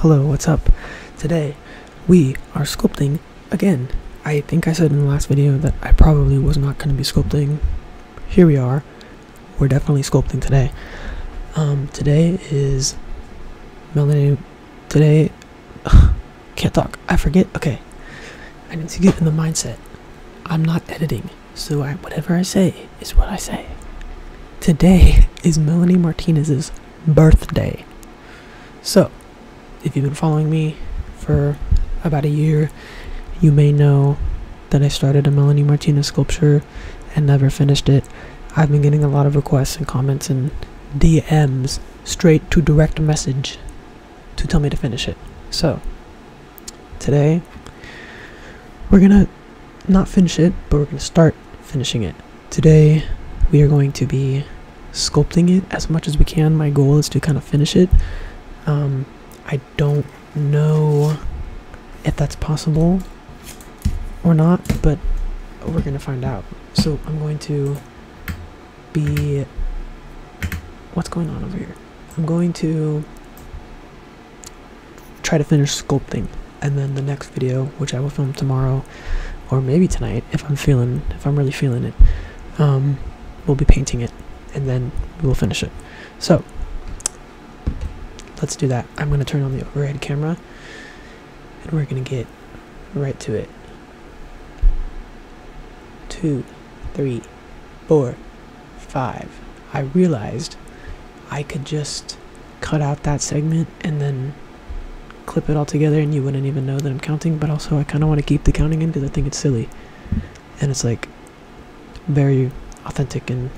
Hello, what's up? Today, we are sculpting again. I think I said in the last video that I probably was not going to be sculpting. Here we are. We're definitely sculpting today. Today is Melanie. Today, can't talk. I forget. Okay, I need to get in the mindset. I'm not editing, so whatever I say is what I say. Today is Melanie Martinez's birthday. So, if you've been following me for about a year, you may know that I started a Melanie Martinez sculpture and never finished it. I've been getting a lot of requests and comments and DMs straight to direct message to tell me to finish it. So, today, we're gonna not finish it, but we're gonna start finishing it. Today, we are going to be sculpting it as much as we can. My goal is to kind of finish it. I don't know if that's possible or not, but we're gonna find out. So I'm going to be... What's going on over here? I'm going to try to finish sculpting, and then the next video, which I will film tomorrow, or maybe tonight, if I'm really feeling it, we'll be painting it, and then we'll finish it. So let's do that. I'm going to turn on the overhead camera and we're going to get right to it. 2, 3, 4, 5. I realized I could just cut out that segment and then clip it all together and you wouldn't even know that I'm counting, but also I kind of want to keep the counting in because I think it's silly. And it's like very authentic and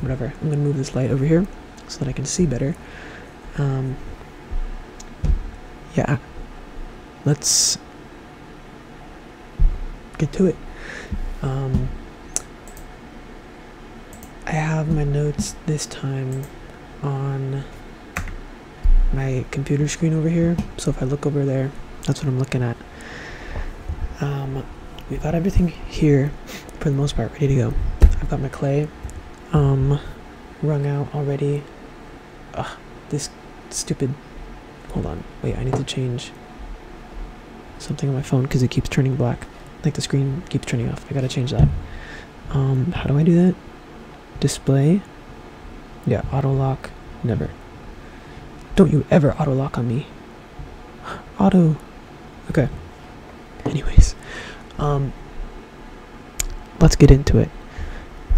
whatever. I'm going to move this light over here so that I can see better. Yeah, let's get to it. I have my notes this time on my computer screen over here, so if I look over there, that's what I'm looking at. We've got everything here for the most part ready to go. I've got my clay wrung out already. This stupid... Hold on. Wait, I need to change something on my phone because it keeps turning black. Like the screen keeps turning off. I gotta change that. How do I do that? Display. Yeah, auto lock. Never. Don't you ever auto lock on me. Auto. Okay. Anyways. Let's get into it.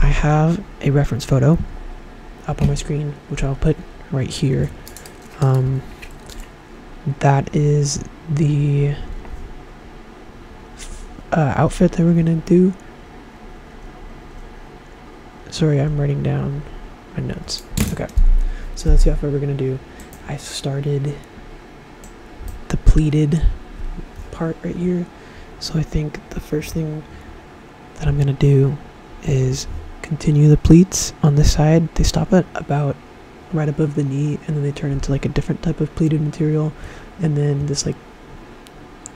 I have a reference photo up on my screen, which I'll put right here. That is the outfit that we're gonna do. Sorry, I'm writing down my notes. Okay, so that's the outfit we're gonna do. I started the pleated part right here, so I think the first thing that I'm gonna do is continue the pleats on this side. They stop at about right above the knee, and then they turn into like a different type of pleated material, and then this like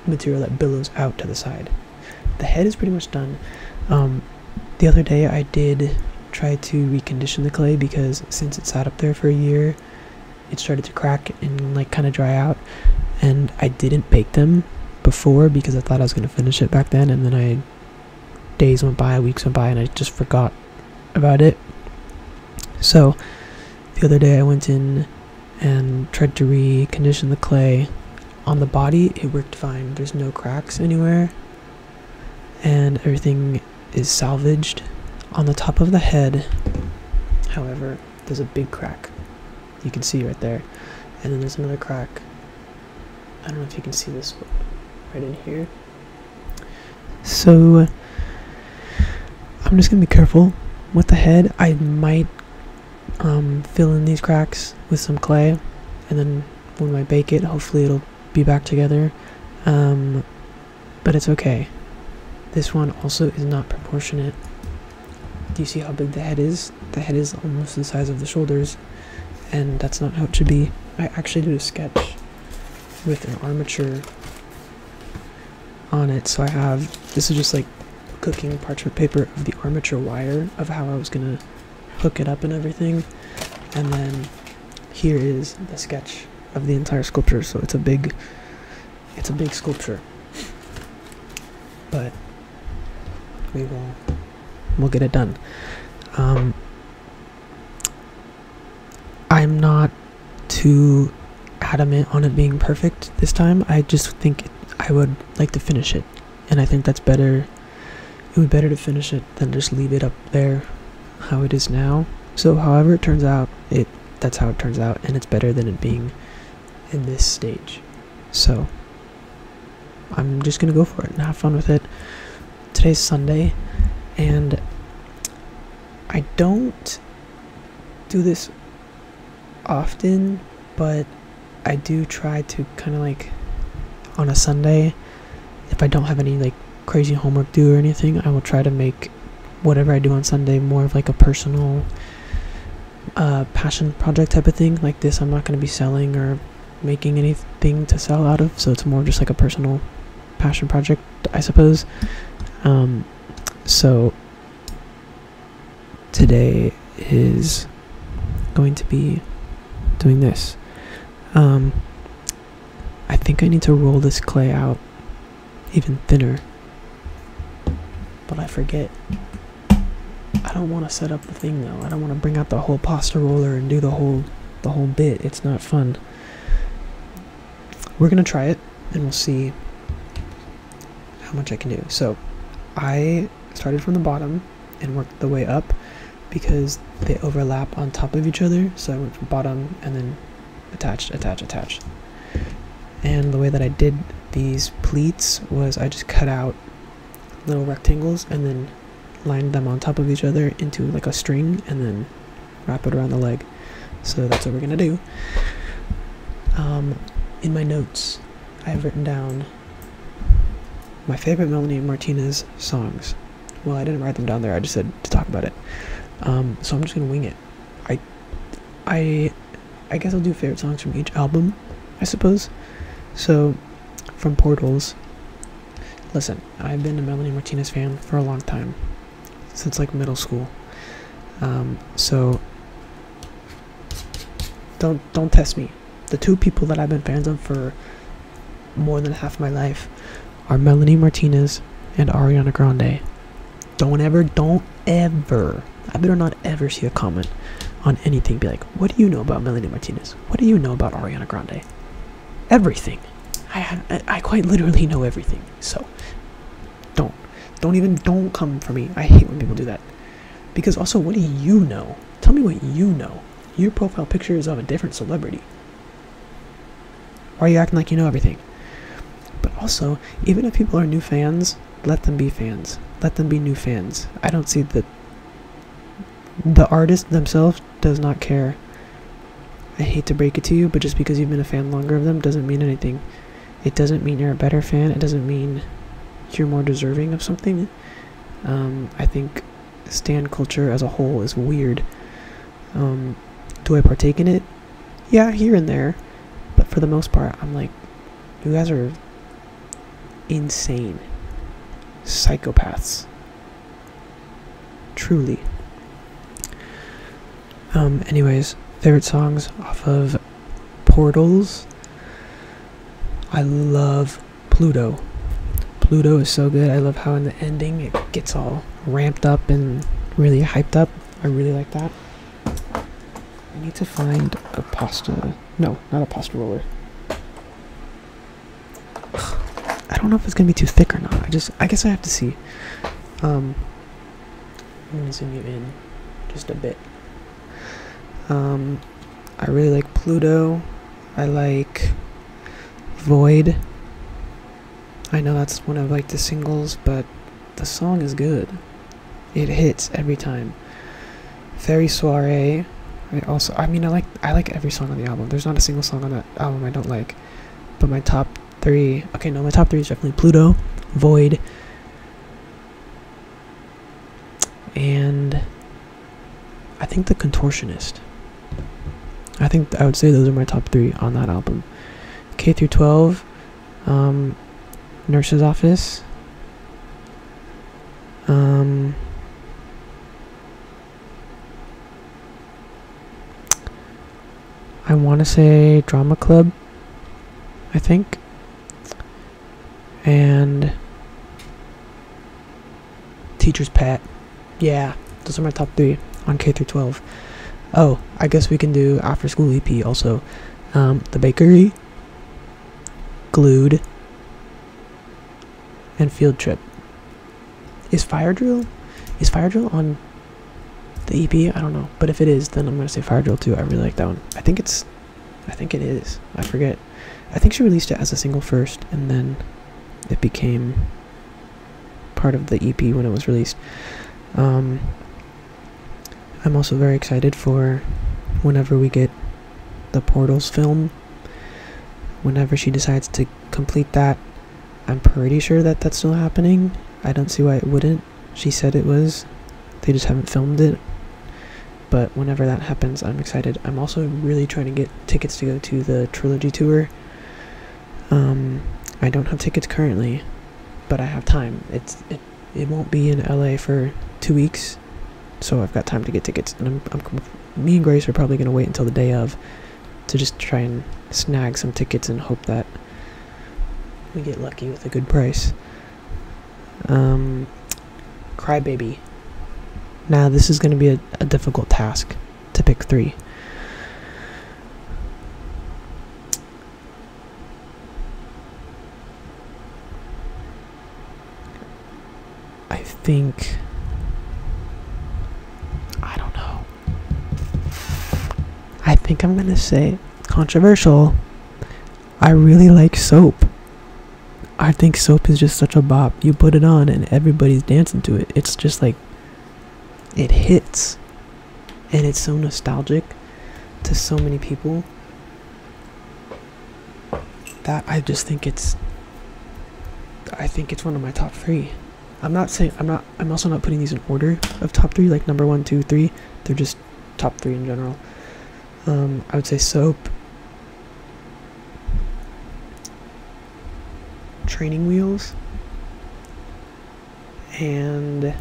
material that billows out to the side. The head is pretty much done. The other day I did try to recondition the clay because since it sat up there for a year, it started to crack and like kind of dry out, and I didn't bake them before because I thought I was going to finish it back then, and then days went by, weeks went by, and I just forgot about it. So the other day I went in and tried to recondition the clay. On the body it worked fine. There's no cracks anywhere and everything is salvaged. On the top of the head, however, there's a big crack. You can see right there. And then there's another crack. I don't know if you can see this one right in here. So I'm just gonna be careful with the head. I might fill in these cracks with some clay, and then when I bake it, hopefully it'll be back together. But it's okay. This one also is not proportionate. Do you see how big the head is? The head is almost the size of the shoulders, and that's not how it should be. I actually did a sketch with an armature on it, so I have, this is just like cooking parchment paper of the armature wire of how I was gonna hook it up and everything, and then here is the sketch of the entire sculpture, so it's a big sculpture. But we'll get it done. I'm not too adamant on it being perfect this time. I just think I would like to finish it, and I think that's better. It would be better to finish it than just leave it up there how it is now. So however it turns out, that's how it turns out, and it's better than it being in this stage. So I'm just gonna go for it and have fun with it. Today's Sunday, and I don't do this often, but I do try to kind of like on a Sunday, if I don't have any like crazy homework due or anything, I will try to make whatever I do on Sunday more of like a personal passion project type of thing. Like this, I'm not going to be selling or making anything to sell out of, so it's more just like a personal passion project, I suppose. So today is going to be doing this. I think I need to roll this clay out even thinner, but I forget. I don't want to set up the thing though. I don't want to bring out the whole pasta roller and do the whole bit. It's not fun. We're gonna try it and we'll see how much I can do. So I started from the bottom and worked the way up because they overlap on top of each other. So I went from bottom and then attached. And the way that I did these pleats was I just cut out little rectangles and then lined them on top of each other into like a string and then wrap it around the leg. So that's what we're gonna do. In my notes, I have written down my favorite Melanie Martinez songs. Well, I didn't write them down there, I just said to talk about it. So I'm just gonna wing it. I guess I'll do favorite songs from each album, I suppose. So, from Portals, listen, I've been a Melanie Martinez fan for a long time, since like middle school. So don't test me. The two people that I've been fans of for more than half my life are Melanie Martinez and Ariana Grande. Don't ever, I better not ever see a comment on anything be like, what do you know about Melanie Martinez? What do you know about Ariana Grande? Everything. I quite literally know everything. So don't come for me. I hate when people do that. Because also, what do you know? Tell me what you know. Your profile picture is of a different celebrity. Why are you acting like you know everything? But also, even if people are new fans, let them be fans. Let them be new fans. I don't see that the artist themselves does not care. I hate to break it to you, but just because you've been a fan longer of them doesn't mean anything. It doesn't mean you're a better fan. It doesn't mean you're more deserving of something. I think stan culture as a whole is weird. Do I partake in it? Yeah, here and there. But for the most part, I'm like, you guys are insane. Psychopaths. Truly. Anyways, favorite songs off of Portals. I love Pluto. Pluto is so good. I love how in the ending it gets all ramped up and really hyped up. I really like that. I need to find a pasta. No, not a pasta roller. I don't know if it's gonna be too thick or not. I guess I have to see. I'm gonna zoom you in just a bit. I really like Pluto. I like Void. I know that's one of like the singles, but the song is good. It hits every time. Fairy Soiree. I like every song on the album. There's not a single song on that album I don't like. But my top three is definitely Pluto, Void, and I think The Contortionist. I think I would say those are my top three on that album. K through 12, Nurse's Office, I want to say drama club, I think, and teacher's pet. Yeah, those are my top 3 on K through 12. Oh, I guess we can do after school EP also. The bakery, glued, and field trip. Is fire drill on the EP? I don't know, but if it is, then I'm gonna say fire drill too. I really like that one. I think it is. I forget. I think she released it as a single first, and then it became part of the EP when it was released. I'm also very excited for whenever we get the Portals film. Whenever she decides to complete that, I'm pretty sure that that's still happening. I don't see why it wouldn't. She said it was. They just haven't filmed it. But whenever that happens, I'm excited. I'm also really trying to get tickets to go to the Trilogy tour. I don't have tickets currently, but I have time. It won't be in LA for 2 weeks, so I've got time to get tickets. And me and Grace are probably going to wait until the day of to just try and snag some tickets and hope that we get lucky with a good price. Crybaby. Now this is going to be a difficult task to pick 3. I don't know. I think I'm gonna say controversial. I really like Soap. I think Soap is just such a bop. You put it on and everybody's dancing to it. It's just like, it hits, and it's so nostalgic to so many people that I think it's one of my top 3. I'm also not putting these in order of top 3, like number 1, 2, 3. They're just top 3 in general. I would say Soap, Training Wheels, and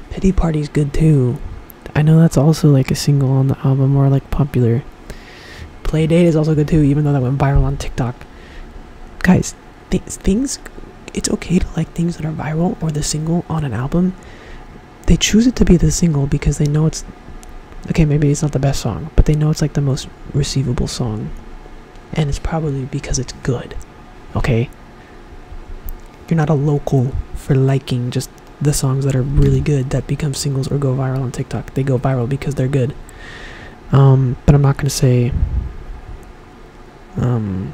Pity Party's good too. I know that's also like a single on the album, or like popular. Playdate is also good too, even though that went viral on TikTok. Guys, things, it's okay to like things that are viral or the single on an album. They choose it to be the single because they know it's, okay, maybe it's not the best song, but they know it's like the most receivable song. And it's probably because it's good, okay? You're not a local for liking just the songs that are really good that become singles or go viral on TikTok. They go viral because they're good. But I'm not gonna say, oh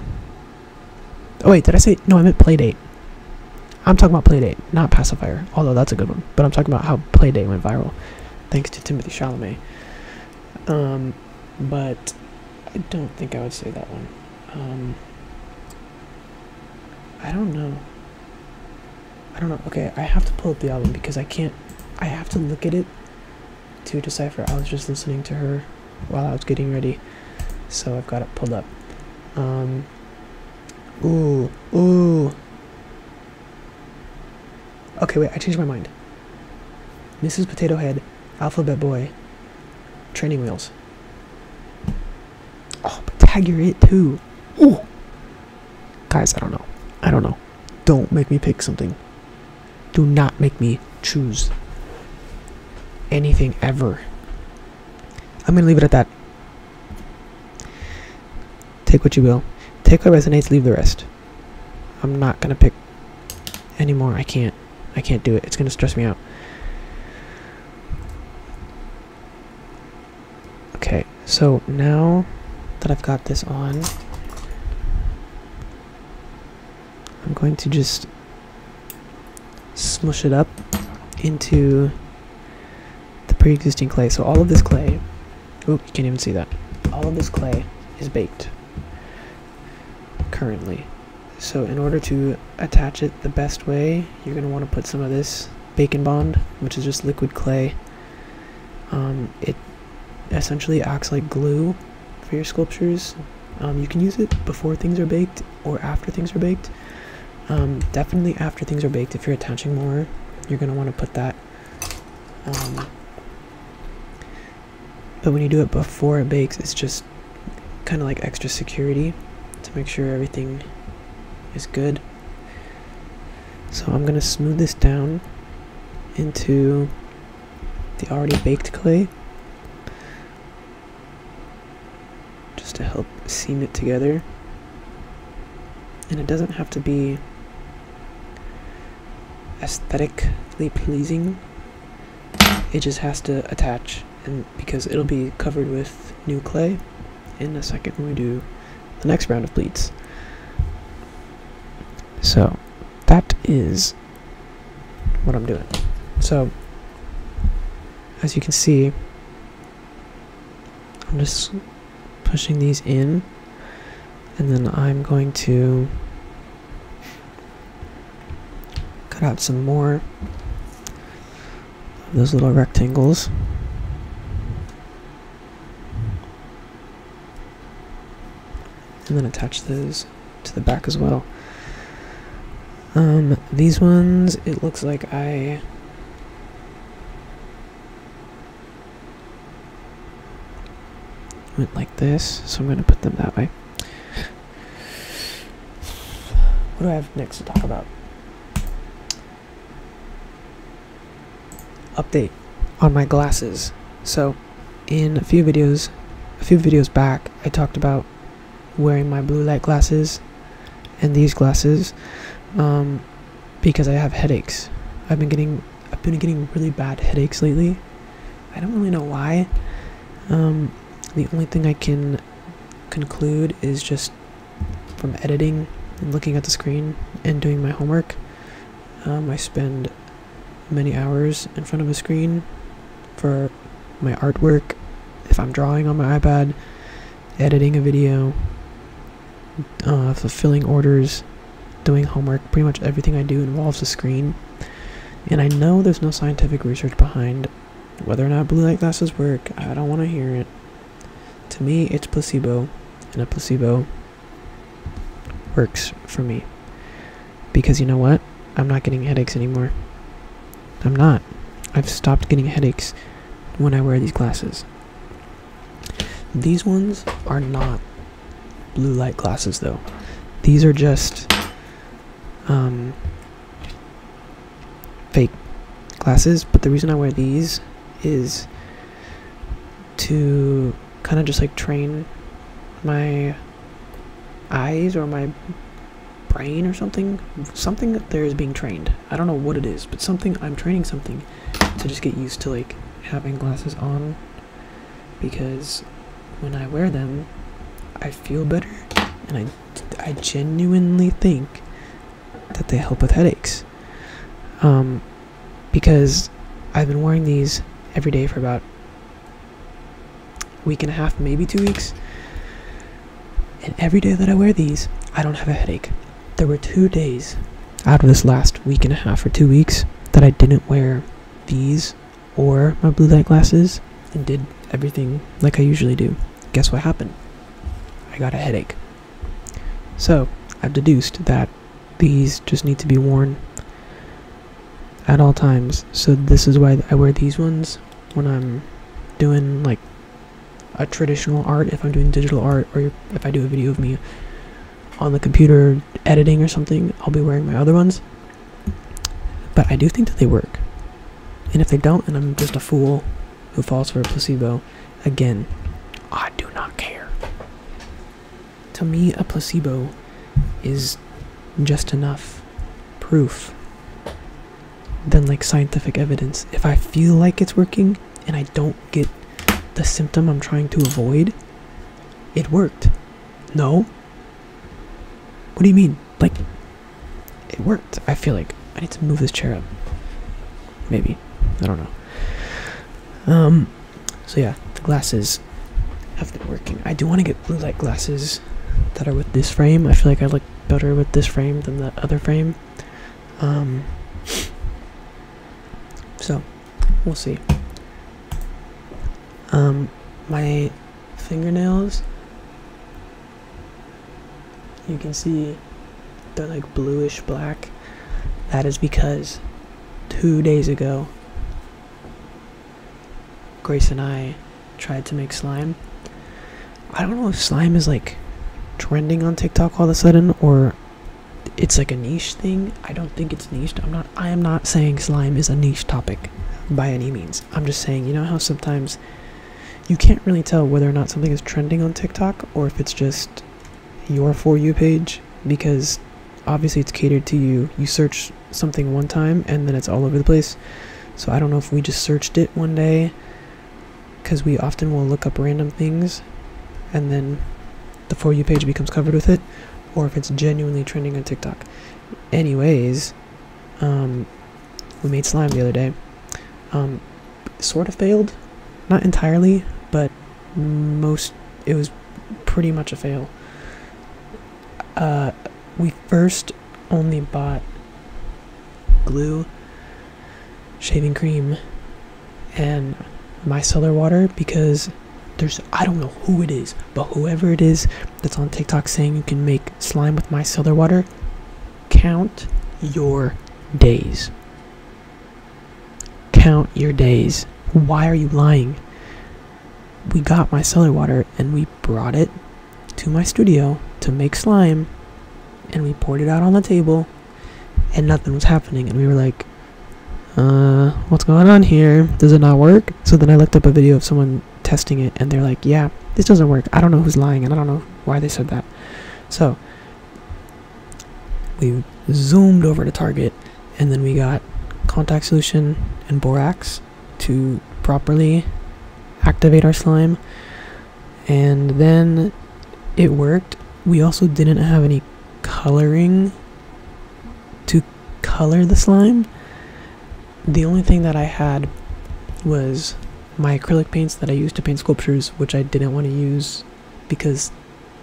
wait, did I say, no, I meant Playdate. I'm talking about Playdate, not Pacifier, although that's a good one. But I'm talking about how Playdate went viral, thanks to Timothy Chalamet. But I don't think I would say that one. I don't know. Okay, I have to pull up the album because I have to look at it to decipher. I was just listening to her while I was getting ready, so I've got it pulled up. Ooh. Okay, wait, I changed my mind. Mrs. Potato Head, Alphabet Boy, Training Wheels. Oh, but Tag You're It too. Ooh. Guys, I don't know. Don't make me pick something. Do not make me choose anything ever. I'm gonna leave it at that. Take what you will. Take what resonates, leave the rest. I'm not gonna pick anymore. I can't do it. It's gonna stress me out. Okay, so now that I've got this on, I'm going to just smush it up into the pre-existing clay. So all of this clay, you can't even see that. All of this clay is baked currently. So in order to attach it the best way, you're going to want to put some of this Bacon Bond, which is just liquid clay. It essentially acts like glue for your sculptures. You can use it before things are baked or after things are baked. Definitely after things are baked. If you're attaching more, you're going to want to put that but when you do it before it bakes, it's just kind of like extra security to make sure everything is good. So I'm going to smooth this down into the already baked clay just to help seam it together. And it doesn't have to be aesthetically pleasing, it just has to attach, and because it'll be covered with new clay in a second when we do the next round of pleats. So that is what I'm doing. So as you can see, I'm just pushing these in, and then I'm going to cut out some more of those little rectangles. And then attach those to the back as well. These ones, it looks like I went like this, so I'm going to put them that way. What do I have next to talk about? Update on my glasses. So in a few videos back, I talked about wearing my blue light glasses and these glasses because I have headaches. I've been getting really bad headaches lately. I don't really know why. The only thing I can conclude is just from editing and looking at the screen and doing my homework. I spend many hours in front of a screen for my artwork, if I'm drawing on my iPad, editing a video, fulfilling orders, doing homework. Pretty much everything I do involves a screen. And I know there's no scientific research behind whether or not blue light glasses work. I don't want to hear it. To me, it's placebo, and a placebo works for me. Because you know what? I'm not getting headaches anymore. I'm not. I've stopped getting headaches when I wear these glasses. These ones are not blue light glasses though. These are just fake glasses, but the reason I wear these is to kind of just like train my eyes or my brain or something that there is being trained. I don't know what it is, but I'm training something to just get used to like having glasses on, because when I wear them I feel better, and I genuinely think that they help with headaches, because I've been wearing these every day for about a week and a half, maybe 2 weeks, and every day that I wear these I don't have a headache. There were 2 days out of this last week and a half or 2 weeks that I didn't wear these or my blue light glasses and did everything like I usually do. Guess what happened? I got a headache. So I've deduced that these just need to be worn at all times. So this is why I wear these ones when I'm doing like a traditional art, if I'm doing digital art, or if I do a video of me on the computer editing or something, I'll be wearing my other ones. But I do think that they work. And if they don't, and I'm just a fool who falls for a placebo, again, I do not care. To me, a placebo is just enough proof than like scientific evidence. If I feel like it's working and I don't get the symptom I'm trying to avoid, it worked. No? What do you mean? Like, it worked. I feel like I need to move this chair up. Maybe. I don't know. So yeah, the glasses have been working. I do want to get blue light glasses that are with this frame. I feel like I look better with this frame than the other frame. So, we'll see. My fingernails, you can see they're like bluish black. That is because 2 days ago, Grace and I tried to make slime. I don't know if slime is like trending on TikTok all of a sudden, or it's like a niche thing. I don't think it's niched. I am not saying slime is a niche topic by any means. I'm just saying, you know how sometimes you can't really tell whether or not something is trending on TikTok or if it's just your For You page, because obviously it's catered to you. You search something one time and then it's all over the place. So I don't know if we just searched it one day, because we often will look up random things and then the For You page becomes covered with it, or if it's genuinely trending on TikTok. Anyways, we made slime the other day. Sort of failed, not entirely, but it was pretty much a fail. We first only bought glue, shaving cream, and micellar water, because I don't know who it is, but whoever it is that's on TikTok saying you can make slime with micellar water, count your days. Count your days. Why are you lying? We got micellar water and we brought it to my studio to make slime, and we poured it out on the table and nothing was happening, and we were like, what's going on here? Does it not work? So then I looked up a video of someone testing it and they're like, yeah, this doesn't work. I don't know who's lying and I don't know why they said that. So we zoomed over to Target and then we got contact solution and borax to properly activate our slime, and then it worked. We also didn't have any coloring to color the slime. The only thing that I had was my acrylic paints that I used to paint sculptures, which I didn't want to use because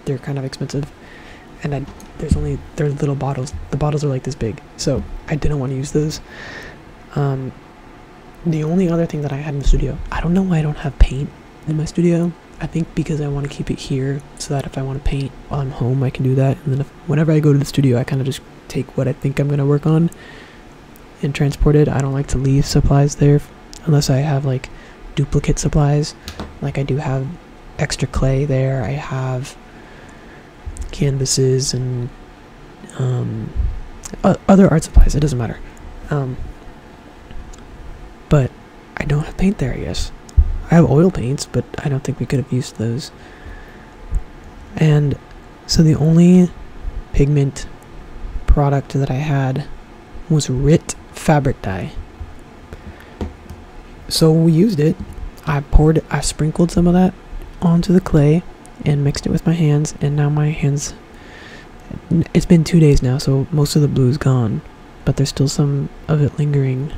they're kind of expensive, and they're little bottles. The bottles are like this big, so I didn't want to use those. The only other thing that I had in the studio, I don't know why I don't have paint in my studio. I think because I want to keep it here so that if I want to paint while I'm home, I can do that. And then whenever I go to the studio, I kind of just take what I think I'm going to work on and transport it. I don't like to leave supplies there unless I have like duplicate supplies. Like I do have extra clay there. I have canvases and other art supplies. It doesn't matter. But I don't have paint there, I guess. I have oil paints, but I don't think we could have used those. And so the only pigment product that I had was RIT fabric dye. So we used it. I sprinkled some of that onto the clay and mixed it with my hands, and now my hands, it's been 2 days now, so most of the blue is gone, but there's still some of it lingering.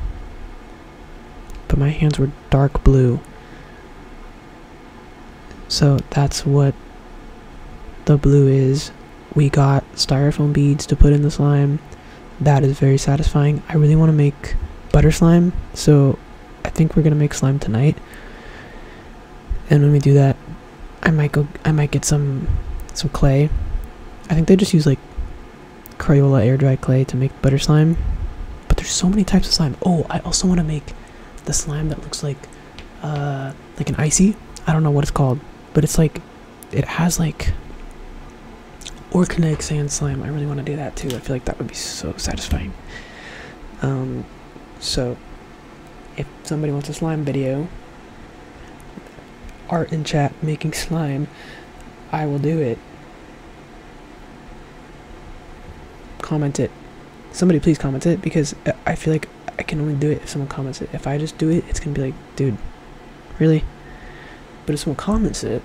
But my hands were dark blue. So that's what the blue is. We got styrofoam beads to put in the slime. That is very satisfying. I really want to make butter slime, so I think we're gonna make slime tonight. And when we do that, I might get some clay. I think they just use like Crayola air dry clay to make butter slime. But there's so many types of slime. Oh, I also want to make the slime that looks like an icy. I don't know what it's called, but it's like, it has like organic sand slime. I really want to do that too. I feel like that would be so satisfying. So if somebody wants a slime video, art in chat making slime, I will do it. Comment it. Somebody please comment it, because I feel like I can only do it if someone comments it. If I just do it, it's gonna be like, dude, really? But if someone comments it,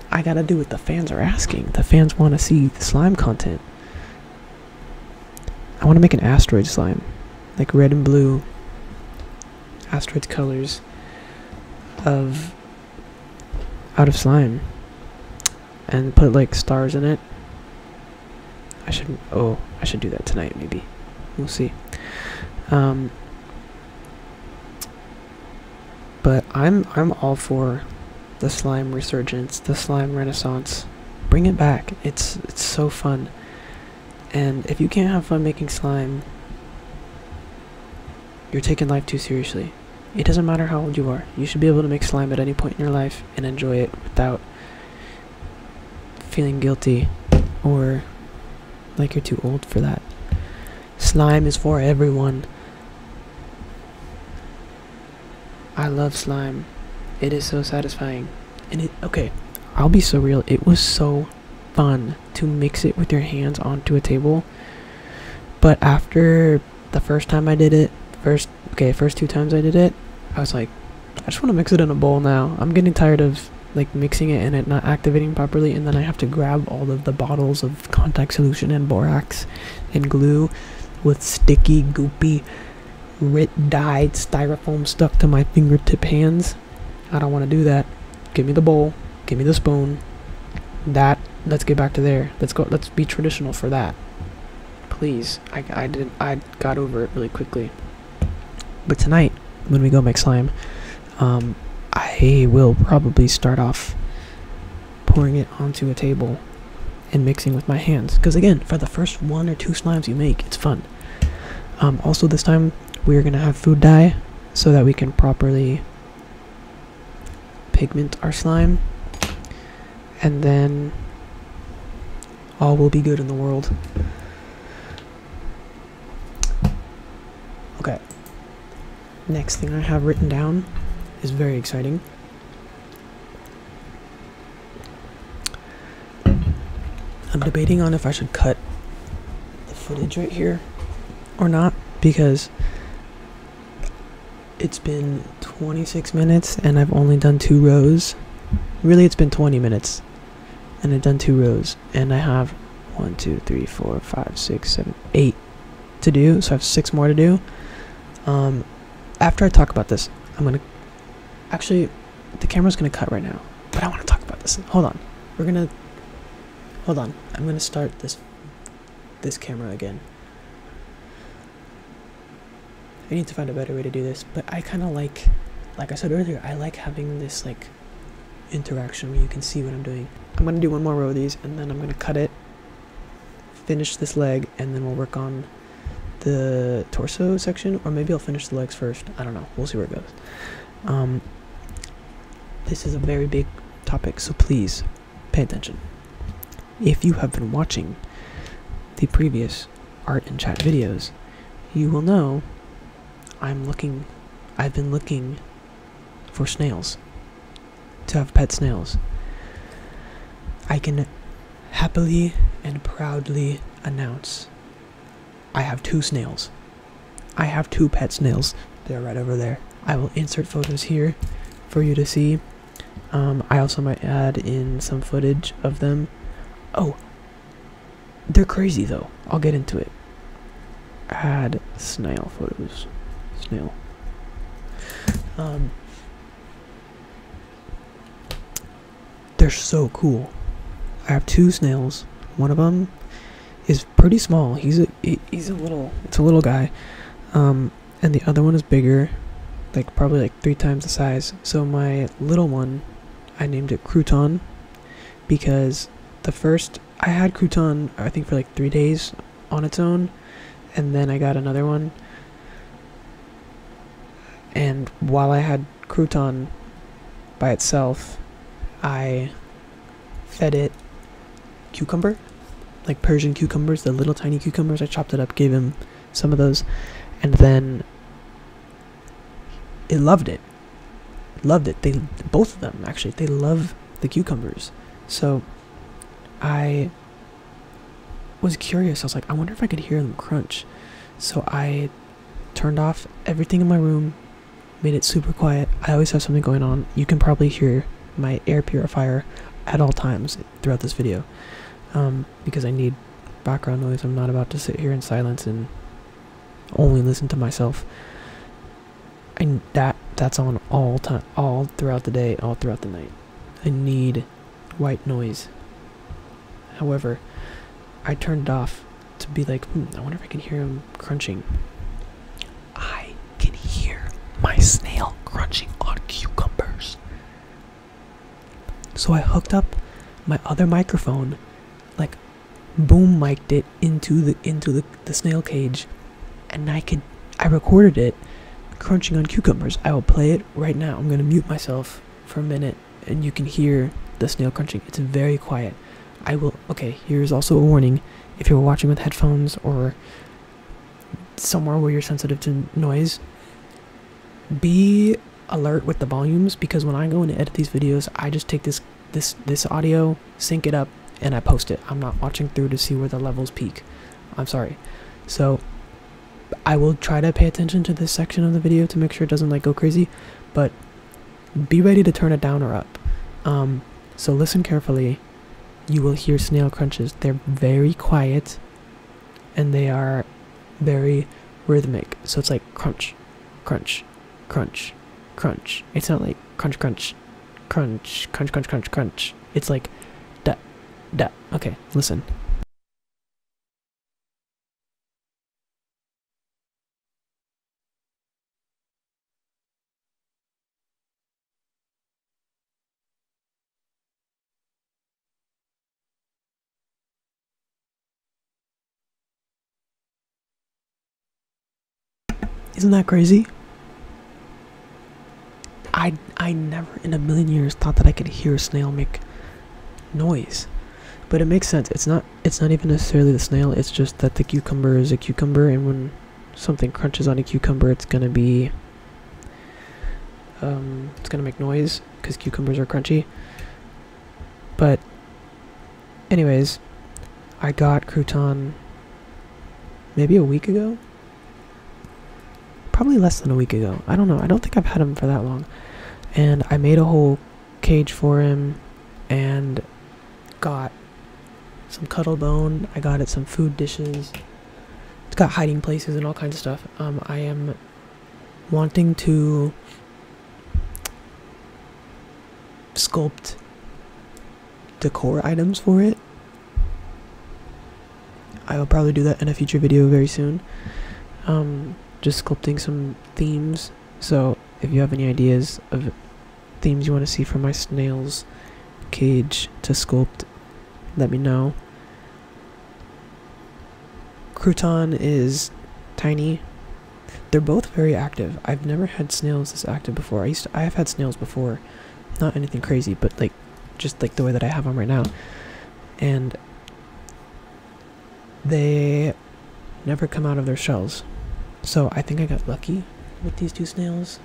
I gotta do what the fans are asking. The fans want to see the slime content. I want to make an asteroid slime, like red and blue asteroid colors out of slime, and put like stars in it. I should do that tonight, maybe. We'll see. But I'm all for the slime resurgence, the slime renaissance. Bring it back. It's so fun. And if you can't have fun making slime, you're taking life too seriously. It doesn't matter how old you are. You should be able to make slime at any point in your life and enjoy it without feeling guilty or like you're too old for that. Slime is for everyone. I love slime. It is so satisfying. And okay, I'll be so real. It was so fun to mix it with your hands onto a table. But after the first time I did it, first 2 times I did it, I was like, I just want to mix it in a bowl now. I'm getting tired of like mixing it and it not activating properly, and then I have to grab all of the bottles of contact solution and borax and glue with sticky, goopy, dyed styrofoam stuck to my fingertip hands. I don't want to do that. Give me the bowl. Give me the spoon. Let's get back to there. Let's be traditional for that. Please. I got over it really quickly. But tonight, when we go make slime, I will probably start off pouring it onto a table and mixing with my hands. Because again, for the first 1 or 2 slimes you make, it's fun. Also this time, we're going to have food dye so that we can properly pigment our slime. And then all will be good in the world. Okay. Next thing I have written down is very exciting. I'm debating on if I should cut the footage right here or not, because it's been 26 minutes and I've only done 2 rows. Really, it's been 20 minutes and I've done 2 rows, and I have 1, 2, 3, 4, 5, 6, 7, 8 to do, so I have 6 more to do. After I talk about this, I'm gonna actually, the camera's gonna cut right now, but I want to talk about this. Hold on, I'm gonna start this camera again. I need to find a better way to do this, but I kind of like I said earlier, I like having this like interaction where you can see what I'm doing. I'm gonna do 1 more row of these, and then I'm gonna cut it, finish this leg, and then we'll work on the torso section, or maybe I'll finish the legs first. I don't know. We'll see where it goes. This is a very big topic, so please pay attention. If you have been watching the previous art and chat videos, you will know I've been looking for snails, to have pet snails. I can happily and proudly announce I have 2 snails. I have 2 pet snails. They're right over there. I will insert photos here for you to see. I also might add in some footage of them. Oh, they're crazy though. I'll get into it. Add snail photos. Snail. They're so cool. I have 2 snails. One of them is pretty small. It's a little guy. And the other one is bigger, like probably like 3 times the size. So my little one, I named it Crouton, because I had Crouton I think for like 3 days on its own, and then I got another one. And while I had Crouton by itself, I fed it cucumber, like Persian cucumbers, the little tiny cucumbers. I chopped it up, gave him some of those, and then it loved it. Both of them actually, they love the cucumbers. So I was curious. I was like, I wonder if I could hear them crunch. So I turned off everything in my room, made it super quiet. I always have something going on. You can probably hear my air purifier at all times throughout this video, because I need background noise. I'm not about to sit here in silence and only listen to myself. And that's on all time, all throughout the day, all throughout the night. I need white noise. However, I turned it off to be like, I wonder if I can hear him crunching. I can hear my snail crunching on cucumbers. So I hooked up my other microphone, like boom mic'd it into the snail cage, and I recorded it crunching on cucumbers. I will play it right now. I'm going to mute myself for a minute and you can hear the snail crunching. It's very quiet. Okay, here's also a warning. If you're watching with headphones or somewhere where you're sensitive to noise, be alert with the volumes, because when I go and edit these videos, I just take this audio, sync it up, and I post it. I'm not watching through to see where the levels peak. I'm sorry. So I will try to pay attention to this section of the video to make sure it doesn't like go crazy, but be ready to turn it down or up. So listen carefully. You will hear snail crunches. They're very quiet and they are very rhythmic. So it's like crunch, crunch, crunch, crunch. It's not like crunch, crunch, crunch, crunch, crunch, crunch, crunch. It's like da, da. Okay, listen. Isn't that crazy? I never in a million years thought that I could hear a snail make noise. But it makes sense. It's not even necessarily the snail, it's just that the cucumber is a cucumber, and when something crunches on a cucumber, it's gonna be it's gonna make noise because cucumbers are crunchy. But anyways, I got crouton maybe a week ago. Probably less than a week ago. I don't know. I don't think I've had him for that long. And I made a whole cage for him and got some cuddle bone. I got it some food dishes. It's got hiding places and all kinds of stuff. I am wanting to sculpt decor items for it. I will probably do that in a future video very soon. Just sculpting some themes. So if you have any ideas of themes you want to see for my snails cage to sculpt, let me know. Crouton is tiny. They're both very active. I've never had snails this active before. I have had snails before, not anything crazy, but like just like the way that I have them right now, and they never come out of their shells. So I think I got lucky with these two snails.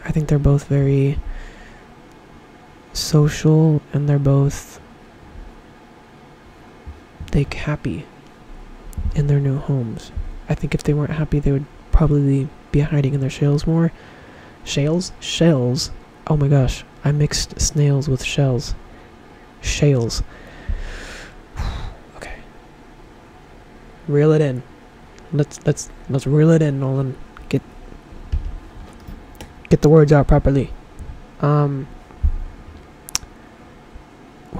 I think they're both very social and they're both like happy in their new homes. I think if they weren't happy, they would probably be hiding in their shells more. Shells? Oh my gosh, I mixed snails with shells. Shales. Okay. Reel it in. Let's reel it in, Nolan. Get the words out properly. What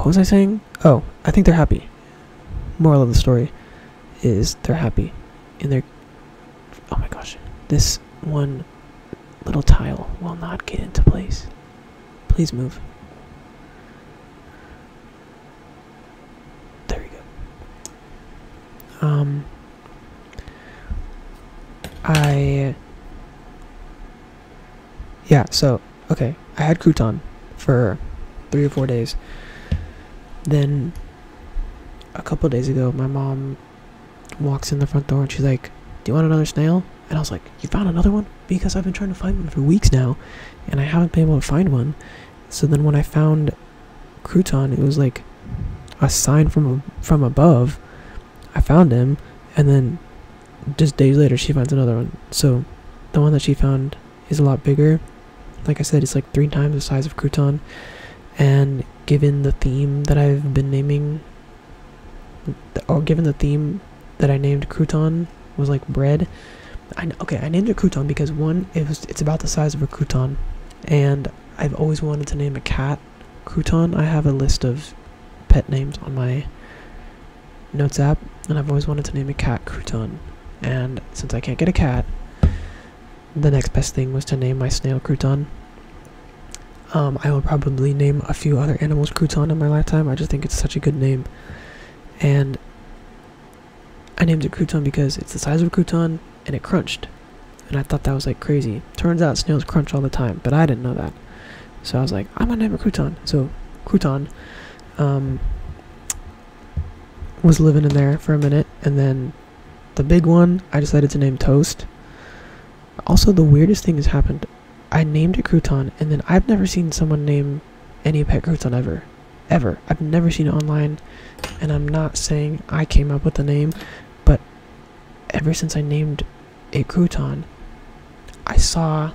was I saying? Oh, I think they're happy. Moral of the story is they're happy in their... Oh my gosh. This one little tile will not get into place. Please move. There we go. Yeah, so, okay, I had crouton for 3 or 4 days. Then, a couple days ago, my mom walks in the front door and she's like, "Do you want another snail?" And I was like, "You found another one?" Because I've been trying to find one for weeks now, and I haven't been able to find one. So then when I found crouton, it was like a sign from above. I found him, and then just days later, she finds another one. So the one that she found is a lot bigger. Like I said, it's like 3 times the size of crouton. And given the theme that I've been naming, or given the theme that I named crouton was like bread. I named it crouton because one, it's about the size of a crouton, and I've always wanted to name a cat crouton. I have a list of pet names on my notes app, and I've always wanted to name a cat crouton. And since I can't get a cat, the next best thing was to name my snail crouton. I will probably name a few other animals crouton in my lifetime. I just think it's such a good name. And I named it crouton because it's the size of a crouton and it crunched. And I thought that was like crazy. Turns out snails crunch all the time, but I didn't know that. So I was like, I'm gonna name a crouton. So crouton was living in there for a minute, and then the big one I decided to name Toast. Also, the weirdest thing has happened. I named it crouton, and then I've never seen someone name any pet crouton ever. I've never seen it online, and I'm not saying I came up with the name, but ever since I named a crouton, I saw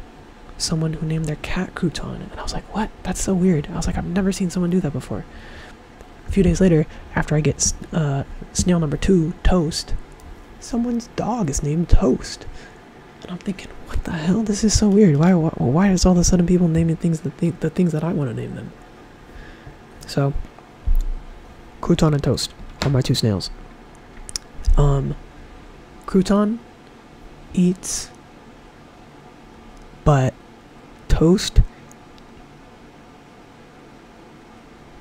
someone who named their cat crouton, and I was like, what? That's so weird. I was like, I've never seen someone do that before. A few days later, after I get snail number 2, Toast, someone's dog is named Toast. And I'm thinking, what the hell? This is so weird. Why is all of a sudden people naming things the things that I want to name them? So, crouton and Toast are my 2 snails. Crouton eats, but Toast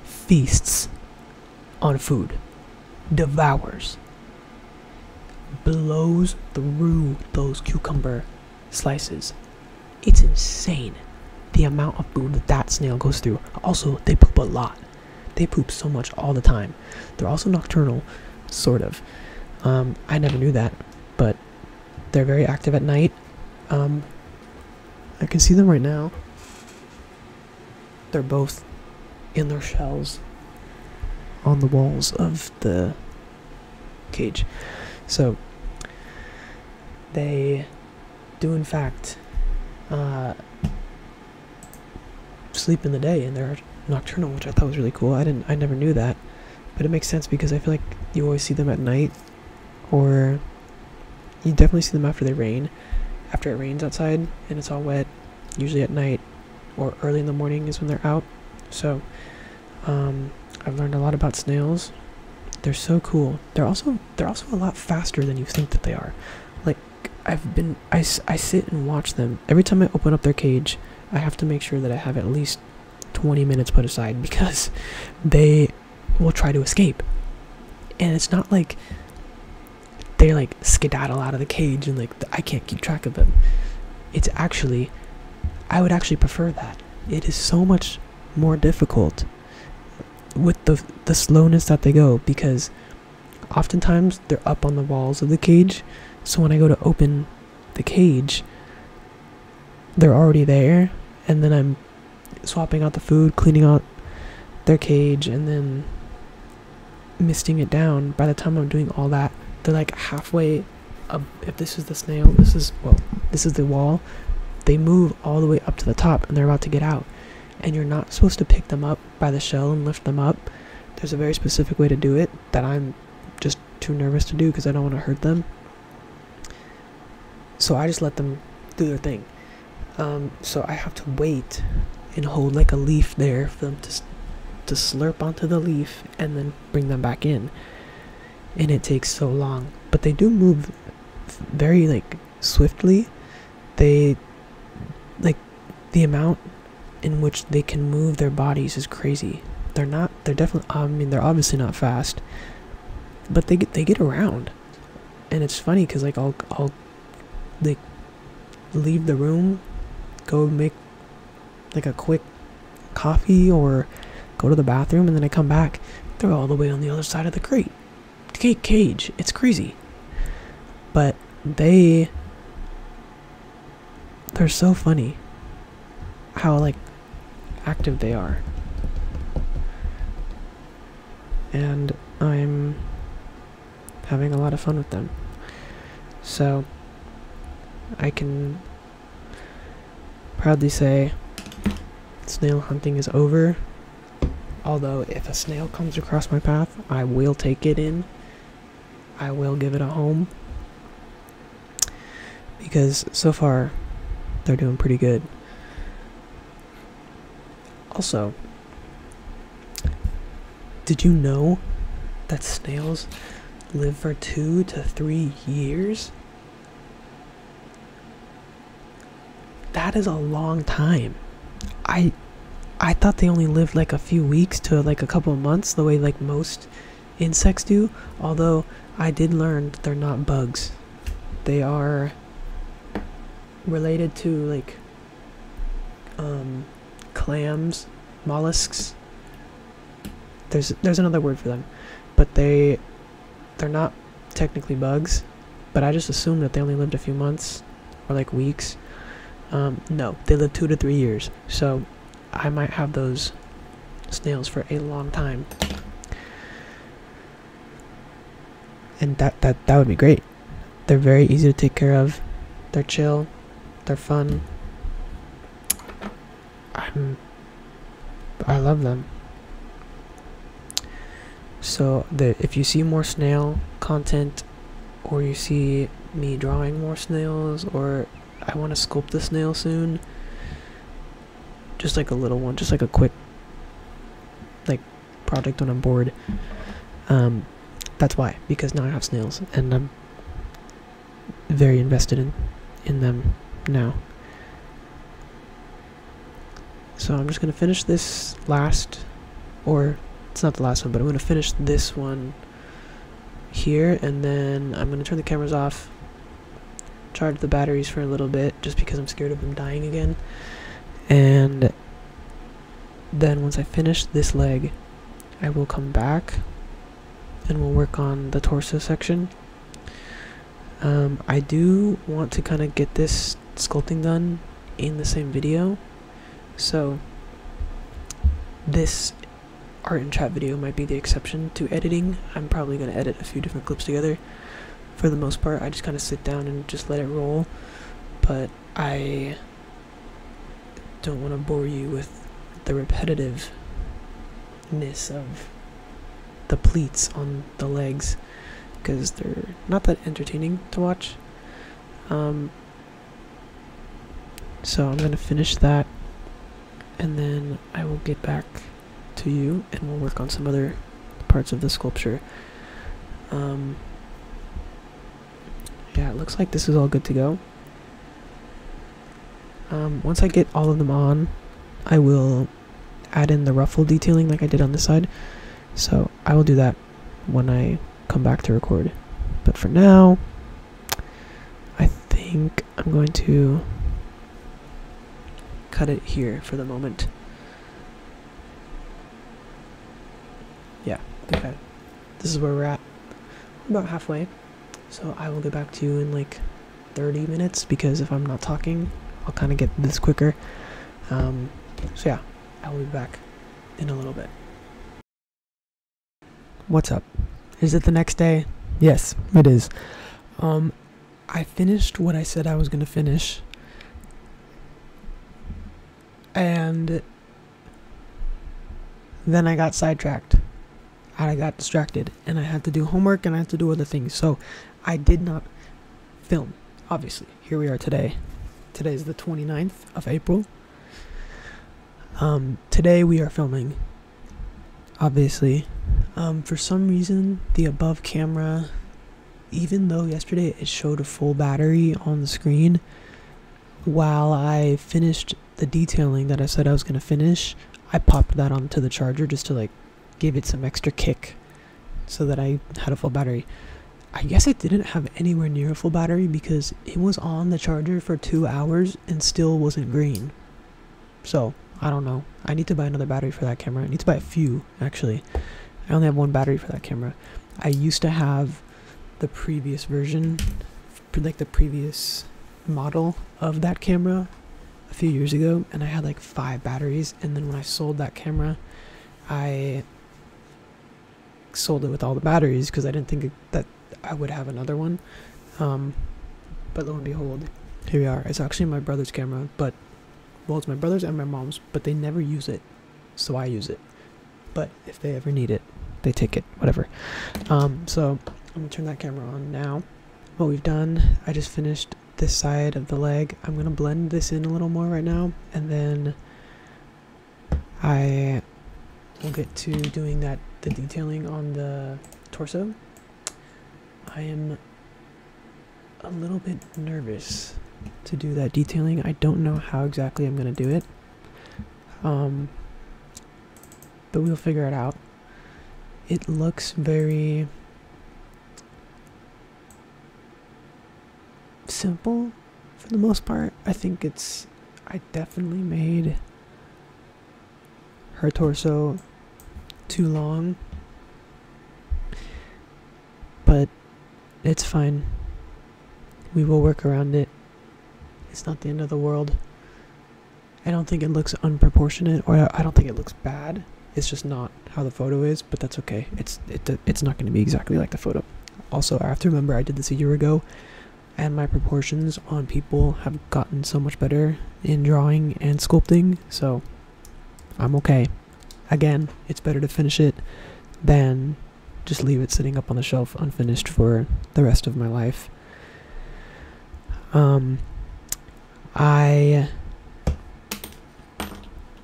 feasts on food, devours, blows through those cucumber slices. It's insane the amount of food that snail goes through. Also, they poop a lot. They poop so much all the time. They're also nocturnal, sort of. I never knew that, but they're very active at night. I can see them right now. They're both in their shells on the walls of the cage. So they do in fact sleep in the day, and they're nocturnal, which I thought was really cool. I never knew that, but it makes sense because I feel like you always see them at night, or you definitely see them after it rains outside and it's all wet. Usually at night or early in the morning is when they're out. So I've learned a lot about snails. They're so cool. They're also a lot faster than you think that they are. Like, I sit and watch them. Every time I open up their cage, I have to make sure that I have at least 20 minutes put aside, because they will try to escape. And it's not like they like skedaddle out of the cage and like I can't keep track of them. It's actually, I would actually prefer that. It is so much more difficult with the slowness that they go, because oftentimes they're up on the walls of the cage. So when I go to open the cage, they're already there, and then I'm swapping out the food, cleaning out their cage, and then misting it down. By the time I'm doing all that, they're like halfway up. If this is the snail, this is the wall. They move all the way up to the top, and they're about to get out. And you're not supposed to pick them up by the shell and lift them up. There's a very specific way to do it that I'm just too nervous to do because I don't want to hurt them. So I just let them do their thing. So I have to wait and hold like a leaf there for them to slurp onto the leaf and then bring them back in. And it takes so long. But they do move very like swiftly. They like the amount in which they can move their bodies is crazy. They're definitely, they're obviously not fast, but they get around. And it's funny because like I'll like leave the room, go make like a quick coffee or go to the bathroom, and then I come back, they're all the way on the other side of the cage. It's crazy. But they're so funny how like active they are, and I'm having a lot of fun with them. So I can proudly say snail hunting is over. Although if a snail comes across my path, I will take it in. I will give it a home, because so far they're doing pretty good. Also, did you know that snails live for 2 to 3 years? That is a long time. I thought they only lived like a few weeks to like a couple of months, the way like most insects do. Although I did learn that they're not bugs. They are related to like clams, mollusks. There's another word for them, but they're not technically bugs, but I just assumed that they only lived a few months or like weeks. No, they live 2 to 3 years, so I might have those snails for a long time, and that would be great. They're very easy to take care of. They're chill. They're fun. I love them. So if you see more snail content, or you see me drawing more snails, or I want to sculpt the snail soon, just like a little one, just like a quick like project when I'm bored, that's why, because now I have snails and I'm very invested in them now. So I'm just gonna finish this last, or it's not the last one, but I'm gonna finish this one here, and then I'm gonna turn the cameras off, charge the batteries for a little bit, just because I'm scared of them dying again. And then once I finish this leg, I will come back and we'll work on the torso section. I do want to kind of get this sculpting done in the same video, so this art and chat video might be the exception to editing. I'm probably going to edit a few different clips together. For the most part, I just kind of sit down and just let it roll, but I don't want to bore you with the repetitiveness of the pleats on the legs, because they're not that entertaining to watch. So I'm going to finish that, and then I will get back to you and we'll work on some other parts of the sculpture. Yeah, it looks like this is all good to go. Once I get all of them on, I will add in the ruffle detailing like I did on this side. So I will do that when I come back to record. But for now, I think I'm going to cut it here for the moment. Yeah, okay. This is where we're at. We're about halfway. So I will get back to you in like 30 minutes, because if I'm not talking, I'll kind of get this quicker. So yeah, I will be back in a little bit. What's up? Is it the next day? Yes, it is. I finished what I said I was going to finish, and then I got sidetracked. I got distracted, and I had to do homework, and I had to do other things, so I did not film, obviously. Here we are today. Today is the 29th of April. Today we are filming, obviously. For some reason, the above camera, even though yesterday it showed a full battery on the screen, while I finished the detailing that I said I was going to finish, I popped that onto the charger just to like give it some extra kick so that I had a full battery. I guess it didn't have anywhere near a full battery, because it was on the charger for 2 hours and still wasn't green. So I don't know. I need to buy another battery for that camera. I need to buy a few, actually. I only have one battery for that camera. I used to have the previous version, like the previous model of that camera a few years ago, and I had like 5 batteries, and then when I sold that camera, I sold it with all the batteries because I didn't think that I would have another one. But lo and behold, here we are. It's actually my brother's camera, but, well, it's my brother's and my mom's, but they never use it, so I use it. But if they ever need it, they take it, whatever. So I'm gonna turn that camera on now. What we've done, I just finished this side of the leg. I'm gonna blend this in a little more right now, and then I will get to doing the detailing on the torso. I am a little bit nervous to do that detailing. I don't know how exactly I'm gonna do it, but we'll figure it out. It looks very simple for the most part. I definitely made her torso too long, but it's fine. We will work around it. It's not the end of the world. I don't think it looks unproportionate, or I don't think it looks bad. It's just not how the photo is, but that's okay. It's not going to be exactly like the photo. Also, I have to remember I did this a year ago, and my proportions on people have gotten so much better in drawing and sculpting, so I'm okay. Again, it's better to finish it than just leave it sitting up on the shelf unfinished for the rest of my life.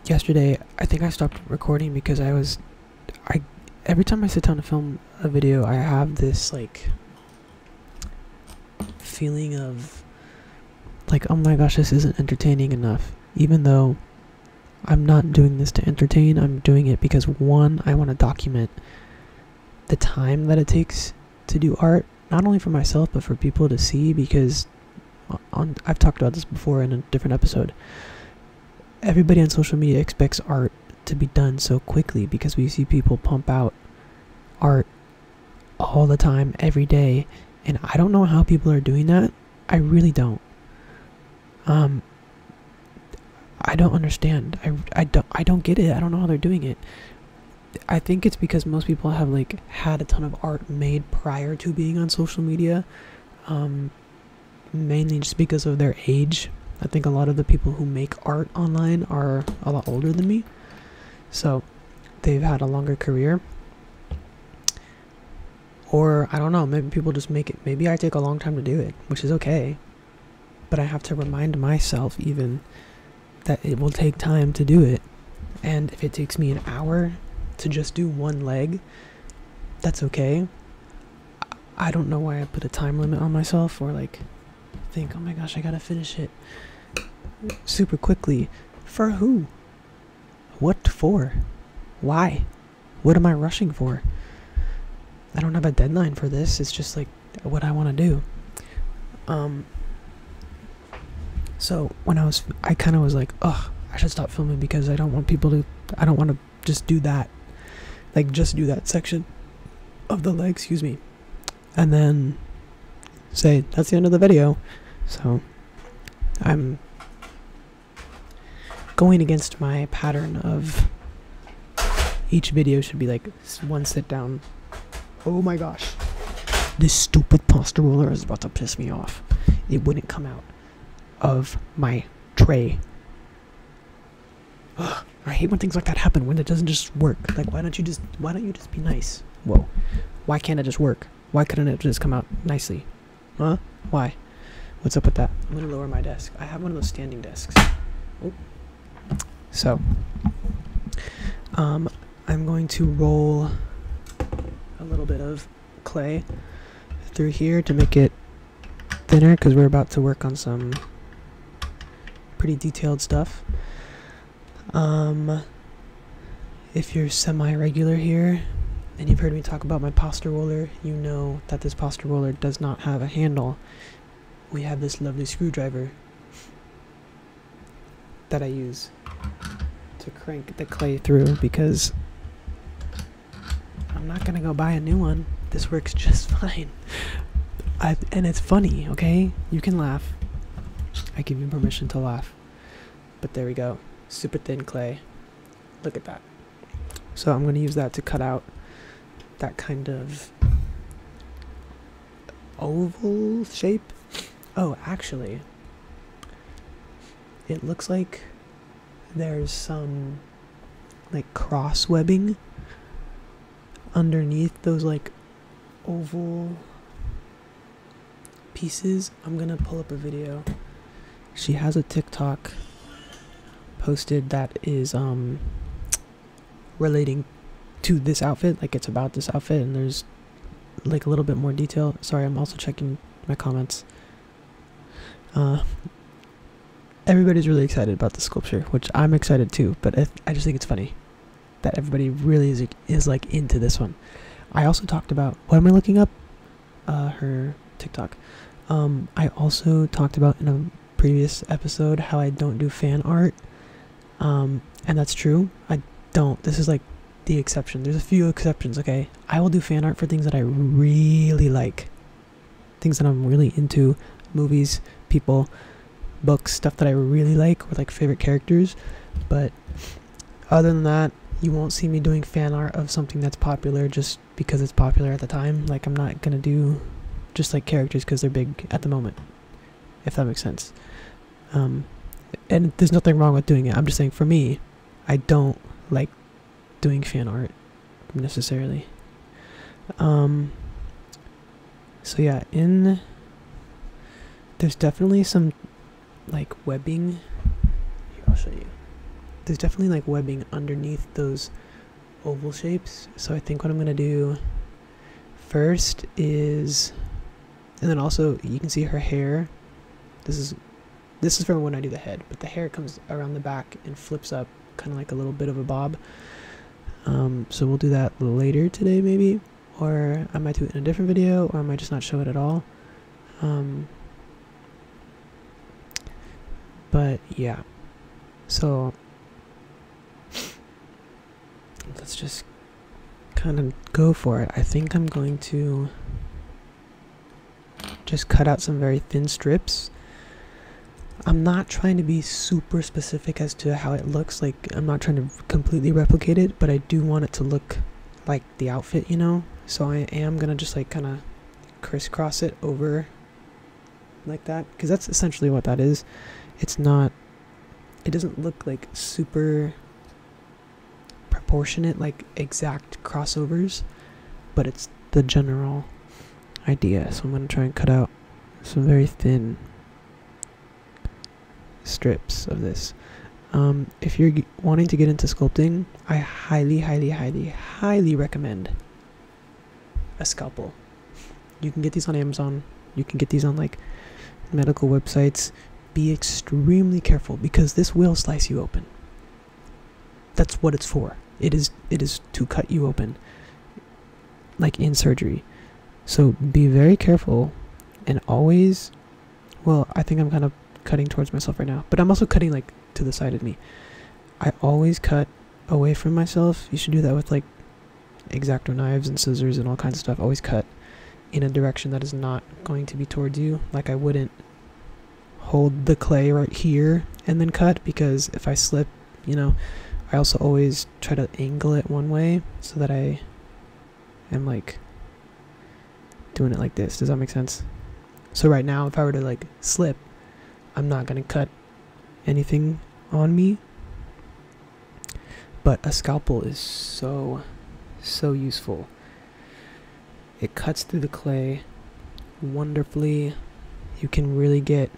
Yesterday, I think I stopped recording because every time I sit down to film a video, I have this, like, feeling of, like, oh my gosh, this isn't entertaining enough. Even though I'm not doing this to entertain, I'm doing it because, one, I want to document the time that it takes to do art, not only for myself, but for people to see, because I've talked about this before in a different episode. Everybody on social media expects art to be done so quickly because we see people pump out art all the time, every day, and I don't know how people are doing that. I really don't. I don't understand. I don't get it. I don't know how they're doing it. I think it's because most people have, like, had a ton of art made prior to being on social media, mainly just because of their age. I think a lot of the people who make art online are a lot older than me, so they've had a longer career. Or, I don't know, maybe people just make it. Maybe I take a long time to do it, which is okay, but I have to remind myself even that it will take time to do it. And if it takes me an hour to just do one leg, that's okay. I don't know why I put a time limit on myself, or, like, think, oh my gosh, I gotta finish it super quickly. For who? What for? Why? What am I rushing for? I don't have a deadline for this. It's just, like, what I want to do. So when I kind of was like, ugh, I should stop filming because I don't want to just do that. Like, just do that section of the leg, excuse me. And then say, that's the end of the video. So I'm going against my pattern of each video should be like one sit down. Oh my gosh. This stupid pasta roller is about to piss me off. It wouldn't come out of my tray. Ugh, I hate when things like that happen, when it doesn't just work. Like, why don't you just be nice? Whoa. Why can't it just work? Why couldn't it just come out nicely? Huh? Why? What's up with that? I'm gonna lower my desk. I have one of those standing desks. Oh. So, I'm going to roll a little bit of clay through here to make it thinner, because we're about to work on some pretty detailed stuff. If you're semi-regular here and you've heard me talk about my pasta roller, you know that this pasta roller does not have a handle. We have this lovely screwdriver that I use to crank the clay through, because I'm not gonna go buy a new one. This works just fine. And it's funny, okay? You can laugh. I give you permission to laugh. But there we go. Super thin clay. Look at that. So I'm gonna use that to cut out that kind of oval shape. Oh, actually, it looks like there's some, like, cross webbing underneath those, like, oval pieces. I'm gonna pull up a video. She has a TikTok posted that is relating to this outfit, like, it's about this outfit, and there's, like, a little bit more detail. Sorry, I'm also checking my comments. Everybody's really excited about the sculpture, which I'm excited too, but I just think it's funny that everybody really is like into this one. I also talked about, what am I looking up? Her TikTok. I also talked about in a previous episode how I don't do fan art. And that's true. I don't. This is like the exception. There's a few exceptions, okay? I will do fan art for things that I really like. Things that I'm really into. Movies, people, books, stuff that I really like, or like favorite characters. But other than that, you won't see me doing fan art of something that's popular just because it's popular at the time. Like, I'm not gonna do just like characters because they're big at the moment, if that makes sense. And there's nothing wrong with doing it. I'm just saying, for me, I don't like doing fan art necessarily. So yeah, there's definitely some like webbing. Here, I'll show you. There's definitely like webbing underneath those oval shapes. So I think what I'm gonna do first is, and then also you can see her hair. This is from when I do the head, but the hair comes around the back and flips up, kind of like a little bit of a bob. So we'll do that later today, maybe, or I might do it in a different video, or I might just not show it at all. But yeah, so let's just kind of go for it. I think I'm going to just cut out some very thin strips. I'm not trying to be super specific as to how it looks. Like, I'm not trying to completely replicate it, but I do want it to look like the outfit, you know? So I am gonna just like kind of crisscross it over like that, because that's essentially what that is. It doesn't look like super proportionate, like exact crossovers, but it's the general idea. So I'm going to try and cut out some very thin strips of this. If you're wanting to get into sculpting, I highly recommend a scalpel. You can get these on Amazon. You can get these on like medical websites. Be extremely careful, because this will slice you open. That's what it's for. It is to cut you open, like in surgery. So be very careful, and always, well, I think I'm kind of cutting towards myself right now, but I'm also cutting like to the side of me. I always cut away from myself. You should do that with like X-Acto knives and scissors and all kinds of stuff. Always cut in a direction that is not going to be towards you. Like, I wouldn't hold the clay right here and then cut, because if I slip, you know, I also always try to angle it one way so that I am like doing it like this. Does that make sense? So right now, if I were to like slip, I'm not gonna cut anything on me. But a scalpel is so useful. It cuts through the clay wonderfully. You can really get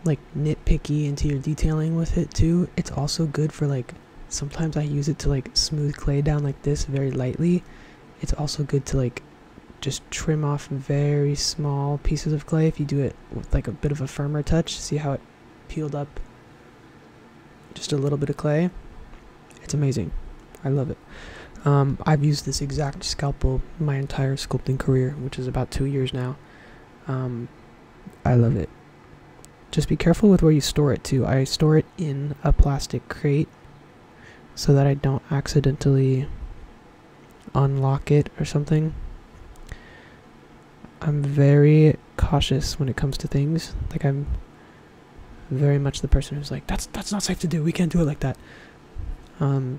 like nitpicky into your detailing with it too. It's also good for like, sometimes I use it to like smooth clay down like this very lightly. It's also good to like just trim off very small pieces of clay if you do it with like a bit of a firmer touch. See how it peeled up just a little bit of clay? It's amazing. I love it. I've used this exact scalpel my entire sculpting career, which is about 2 years now. I love it. Just be careful with where you store it too. I store it in a plastic crate so that I don't accidentally unlock it or something. I'm very cautious when it comes to things. Like, I'm very much the person who's like, that's not safe to do. We can't do it like that.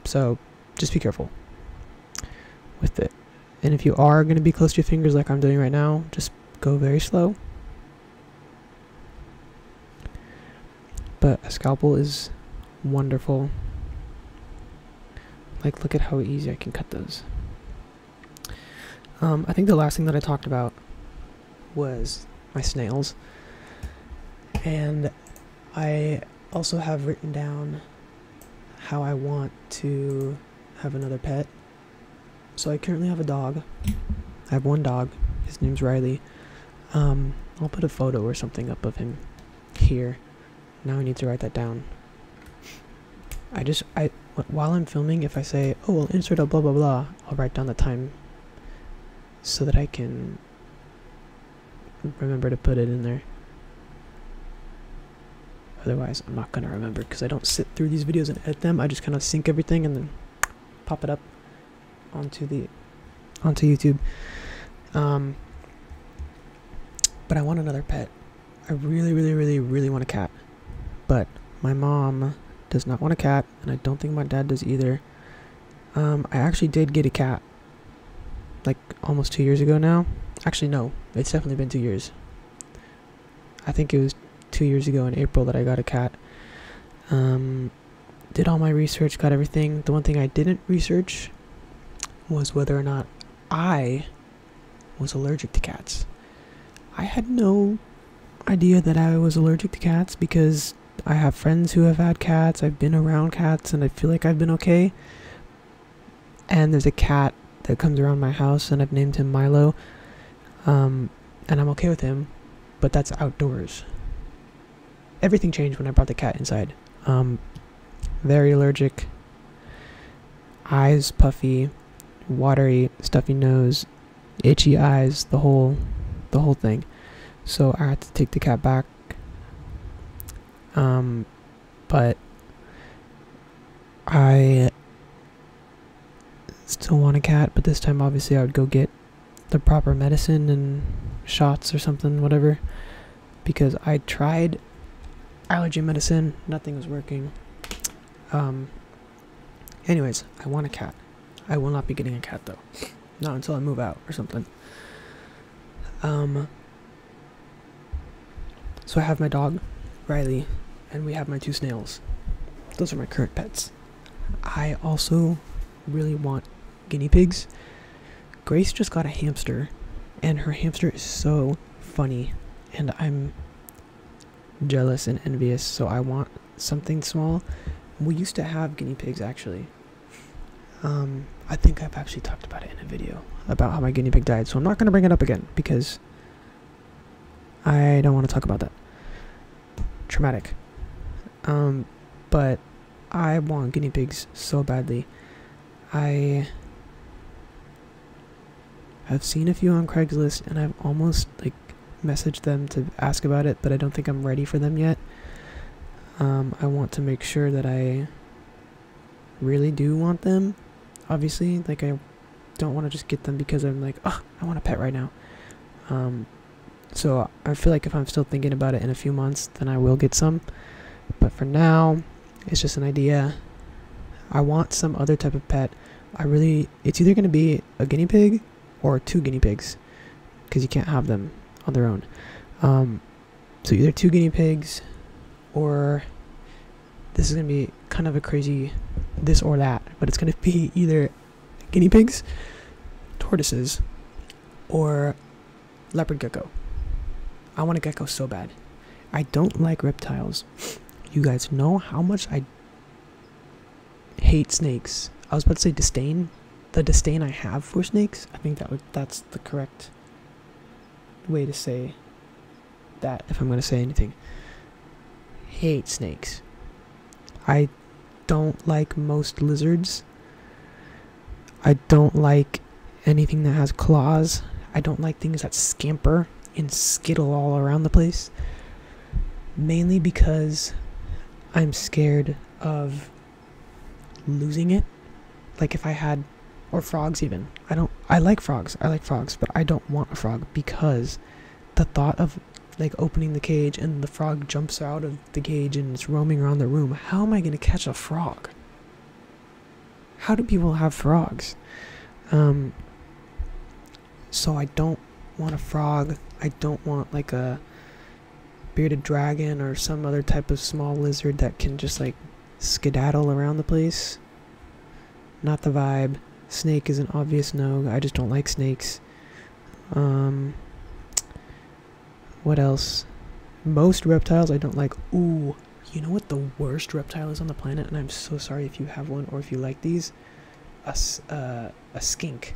So just be careful with it. And if you are going to be close to your fingers like I'm doing right now, just go very slow. But a scalpel is wonderful. Like, look at how easy I can cut those. I think the last thing that I talked about was my snails. And I also have written down how I want to have another pet. So I currently have a dog. I have one dog. His name's Riley. I'll put a photo or something up of him here. Now I need to write that down. While I'm filming, if I say, oh, we'll insert a blah blah blah, I'll write down the time so that I can remember to put it in there. Otherwise, I'm not going to remember because I don't sit through these videos and edit them. I just kind of sync everything and then pop it up onto YouTube. But I want another pet. I really, really, really, really want a cat. But my mom does not want a cat, and I don't think my dad does either. I actually did get a cat like almost 2 years ago now. Actually, no, it's definitely been 2 years. I think it was 2 years ago in April that I got a cat. Did all my research, got everything. The one thing I didn't research was whether or not I was allergic to cats. I had no idea that I was allergic to cats because I have friends who have had cats. I've been around cats and I feel like I've been okay. And there's a cat that comes around my house and I've named him Milo. And I'm okay with him, but that's outdoors. Everything changed when I brought the cat inside. Very allergic. Eyes puffy, watery, stuffy nose, itchy eyes, the whole thing. So I had to take the cat back. But I still want a cat, but this time obviously I would go get the proper medicine and shots or something, whatever, because I tried allergy medicine, nothing was working. Anyways, I want a cat. I will not be getting a cat though, not until I move out or something. So I have my dog Riley, and we have my 2 snails. Those are my current pets. I also really want guinea pigs. Grace just got a hamster, and her hamster is so funny, and I'm jealous and envious, so I want something small. We used to have guinea pigs, actually. I think I've actually talked about it in a video about how my guinea pig died, so I'm not going to bring it up again because I don't want to talk about that. Traumatic. But I want guinea pigs so badly. I have seen a few on Craigslist, and I've almost like messaged them to ask about it, but I don't think I'm ready for them yet. I want to make sure that I really do want them. Obviously, like, I don't want to just get them because I'm like, oh, I want a pet right now. So I feel like if I'm still thinking about it in a few months, then I will get some. But for now, it's just an idea. I want some other type of pet. It's either going to be a guinea pig or 2 guinea pigs, because you can't have them on their own. So either 2 guinea pigs, or this is going to be kind of a crazy this or that, but it's going to be either guinea pigs, tortoises, or leopard gecko. I want a gecko so bad. I don't like reptiles. You guys know how much I hate snakes. I was about to say disdain. The disdain I have for snakes. I think that's the correct way to say that if I'm going to say anything. Hate snakes. I don't like most lizards. I don't like anything that has claws. I don't like things that scamper and skittle all around the place. Mainly because I'm scared of losing it. Like if I had, or frogs even. I like frogs, but I don't want a frog because the thought of like opening the cage and the frog jumps out of the cage and it's roaming around the room. How am I going to catch a frog? How do people have frogs? So I don't want a frog. I don't want like a bearded dragon or some other type of small lizard that can just like skedaddle around the place. Not the vibe. Snake is an obvious no. I just don't like snakes. What else? Most reptiles I don't like. Ooh, you know what the worst reptile is on the planet? And I'm so sorry if you have one or if you like these. A skink.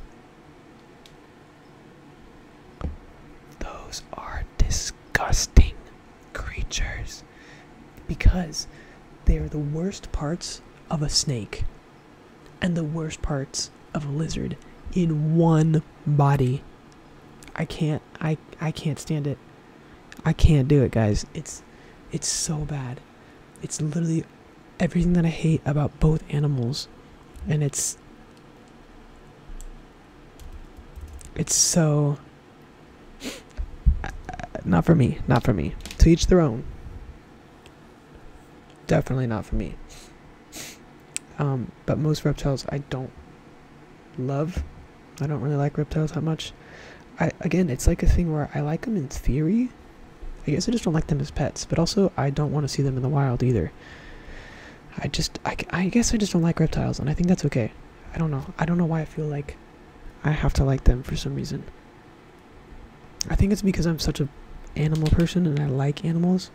Those are disgusting creatures because they are the worst parts of a snake and the worst parts of a lizard in one body. I can't stand it. I can't do it, guys. It's so bad. It's literally everything that I hate about both animals. And it's so not for me. To each their own. Definitely not for me. But most reptiles I don't love. I don't really like reptiles that much. Again, it's like a thing where I like them in theory. I guess I just don't like them as pets, but also I don't want to see them in the wild either. I guess I just don't like reptiles, and I think that's okay. I don't know why I feel like I have to like them for some reason. I think it's because I'm such a animal person and I like animals.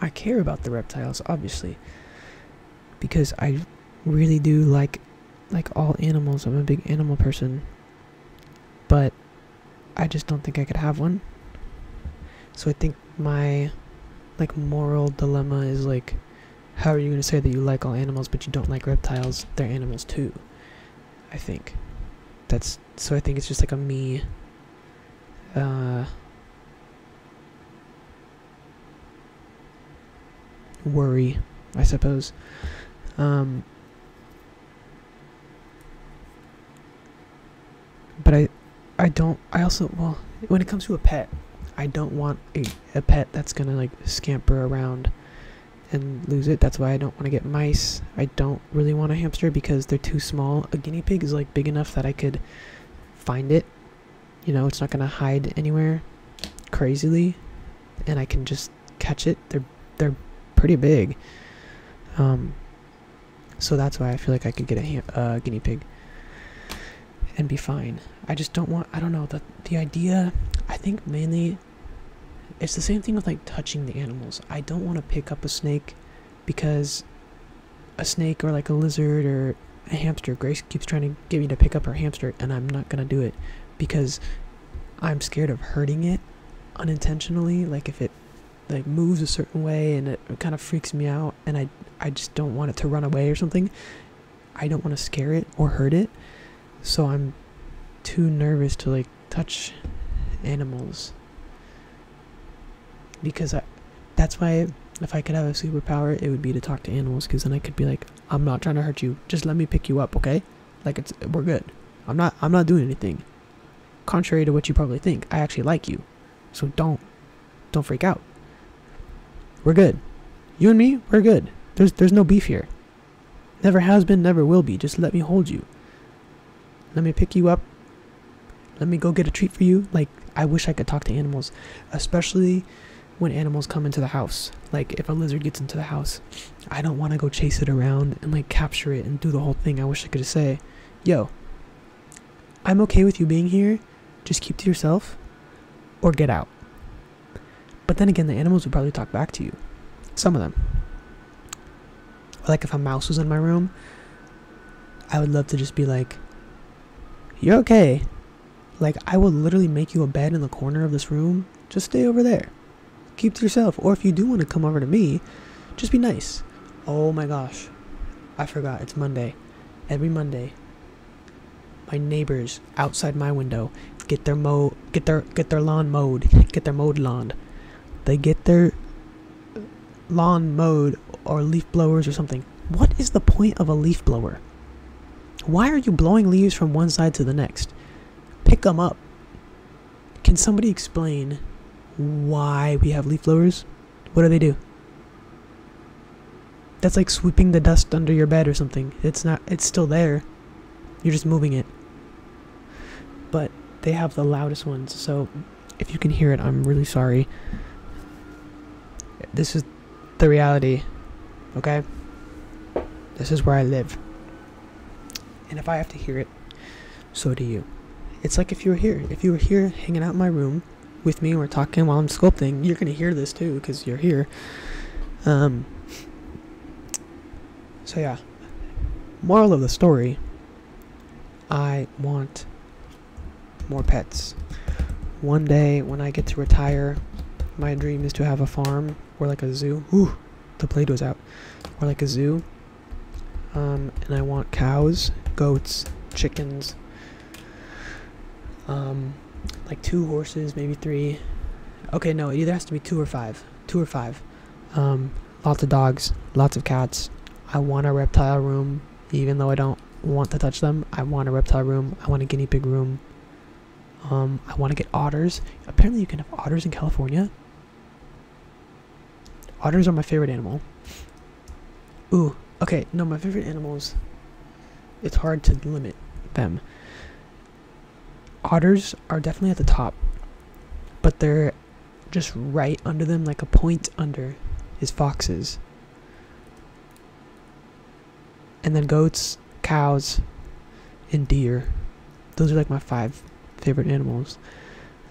I care about the reptiles, obviously, because I really do like all animals. I'm a big animal person, but I just don't think I could have one. So I think my moral dilemma is how are you going to say that you like all animals but you don't like reptiles? They're animals too. I think so I think it's just a me worry, I suppose. But I also, well, when it comes to a pet, I don't want a pet that's gonna scamper around and lose it. That's why I don't want to get mice. I don't really want a hamster because they're too small. A guinea pig is big enough that I could find it. It's not gonna hide anywhere crazily, and I can just catch it. They're pretty big. So that's why I feel like I could get a guinea pig and be fine. I just don't want, I don't know, the idea, I think mainly it's the same thing with touching the animals. I don't want to pick up a snake because a snake or a lizard or a hamster, Grace keeps trying to get me to pick up her hamster, and I'm not gonna do it because I'm scared of hurting it unintentionally. If it moves a certain way and it kind of freaks me out, and I just don't want it to run away or something. I don't want to scare it or hurt it, so I'm too nervous to touch animals. Because that's why if I could have a superpower, it would be to talk to animals, because then I could be I'm not trying to hurt you, just let me pick you up, okay? We're good. I'm not doing anything. Contrary to what you probably think, I actually like you, so don't freak out. We're good. You and me, we're good. There's no beef here. Never has been, never will be. Just let me hold you. Let me pick you up. Let me go get a treat for you. I wish I could talk to animals, especially when animals come into the house. If a lizard gets into the house, I don't want to go chase it around and capture it and do the whole thing. I wish I could say, yo, I'm okay with you being here, just keep to yourself or get out. But then again, the animals would probably talk back to you. Some of them. If a mouse was in my room, I would love to just be you're okay. I will literally make you a bed in the corner of this room. Just stay over there. Keep to yourself. Or if you do want to come over to me, just be nice. Oh my gosh. I forgot. It's Monday. Every Monday, my neighbors outside my window get their lawn mowed. Get their mowed lawn. They get their lawn mowed or leaf blowers or something. What is the point of a leaf blower? Why are you blowing leaves from one side to the next? Pick them up. Can somebody explain why we have leaf blowers? What do? That's like sweeping the dust under your bed or something. It's still there. You're just moving it. But they have the loudest ones, so if you can hear it, I'm really sorry. This is the reality, okay? This is where I live. And if I have to hear it, so do you. It's like if you were here. If you were here hanging out in my room with me and we're talking while I'm sculpting, you're going to hear this too because you're here. So yeah. Moral of the story, I want more pets. One day when I get to retire, my dream is to have a farm or a zoo. Ooh, the Play-Doh's out. Or a zoo. And I want cows, goats, chickens, 2 horses, maybe 3. Okay, no, it either has to be 2 or 5. 2 or 5. lots of dogs, lots of cats. I want a reptile room, even though I don't want to touch them. I want a reptile room. I want a guinea pig room. I want to get otters. Apparently you can have otters in California. Otters are my favorite animal. Ooh, okay, no, my favorite animals, it's hard to limit them. Otters are definitely at the top, but they're just right under them, like a point under, is foxes. And then goats, cows, and deer. Those are like my 5 favorite animals.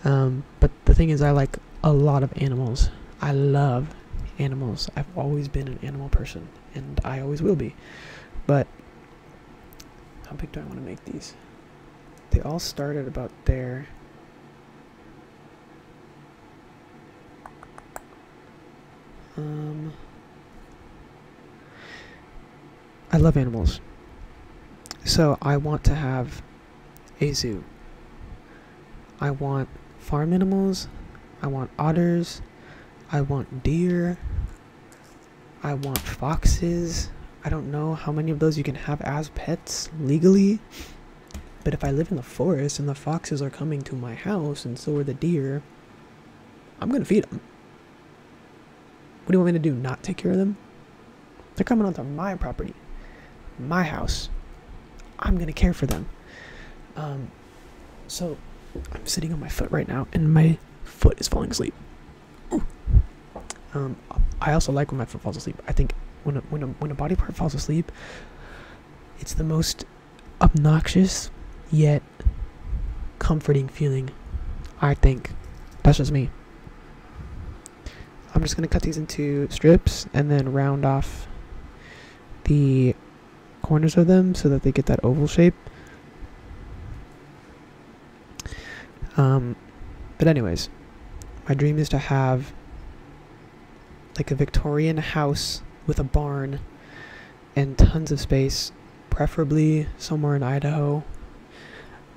But the thing is, I like a lot of animals. I love animals. I've always been an animal person, and I always will be. But how big do I want to make these? They all start at about there. I love animals. So I want to have a zoo. I want farm animals. I want otters. I want deer. I want foxes. I don't know how many of those you can have as pets legally. But if I live in the forest and the foxes are coming to my house and so are the deer, I'm going to feed them. What do you want me to do? Not take care of them? They're coming onto my property, my house. I'm going to care for them. So I'm sitting on my foot right now and my foot is falling asleep. I also like when my foot falls asleep. I think when a body part falls asleep, it's the most obnoxious yet comforting feeling. I think. That's just me. I'm just going to cut these into strips and then round off the corners of them so that they get that oval shape. But anyways, my dream is to have like a Victorian house with a barn and tons of space, preferably somewhere in Idaho.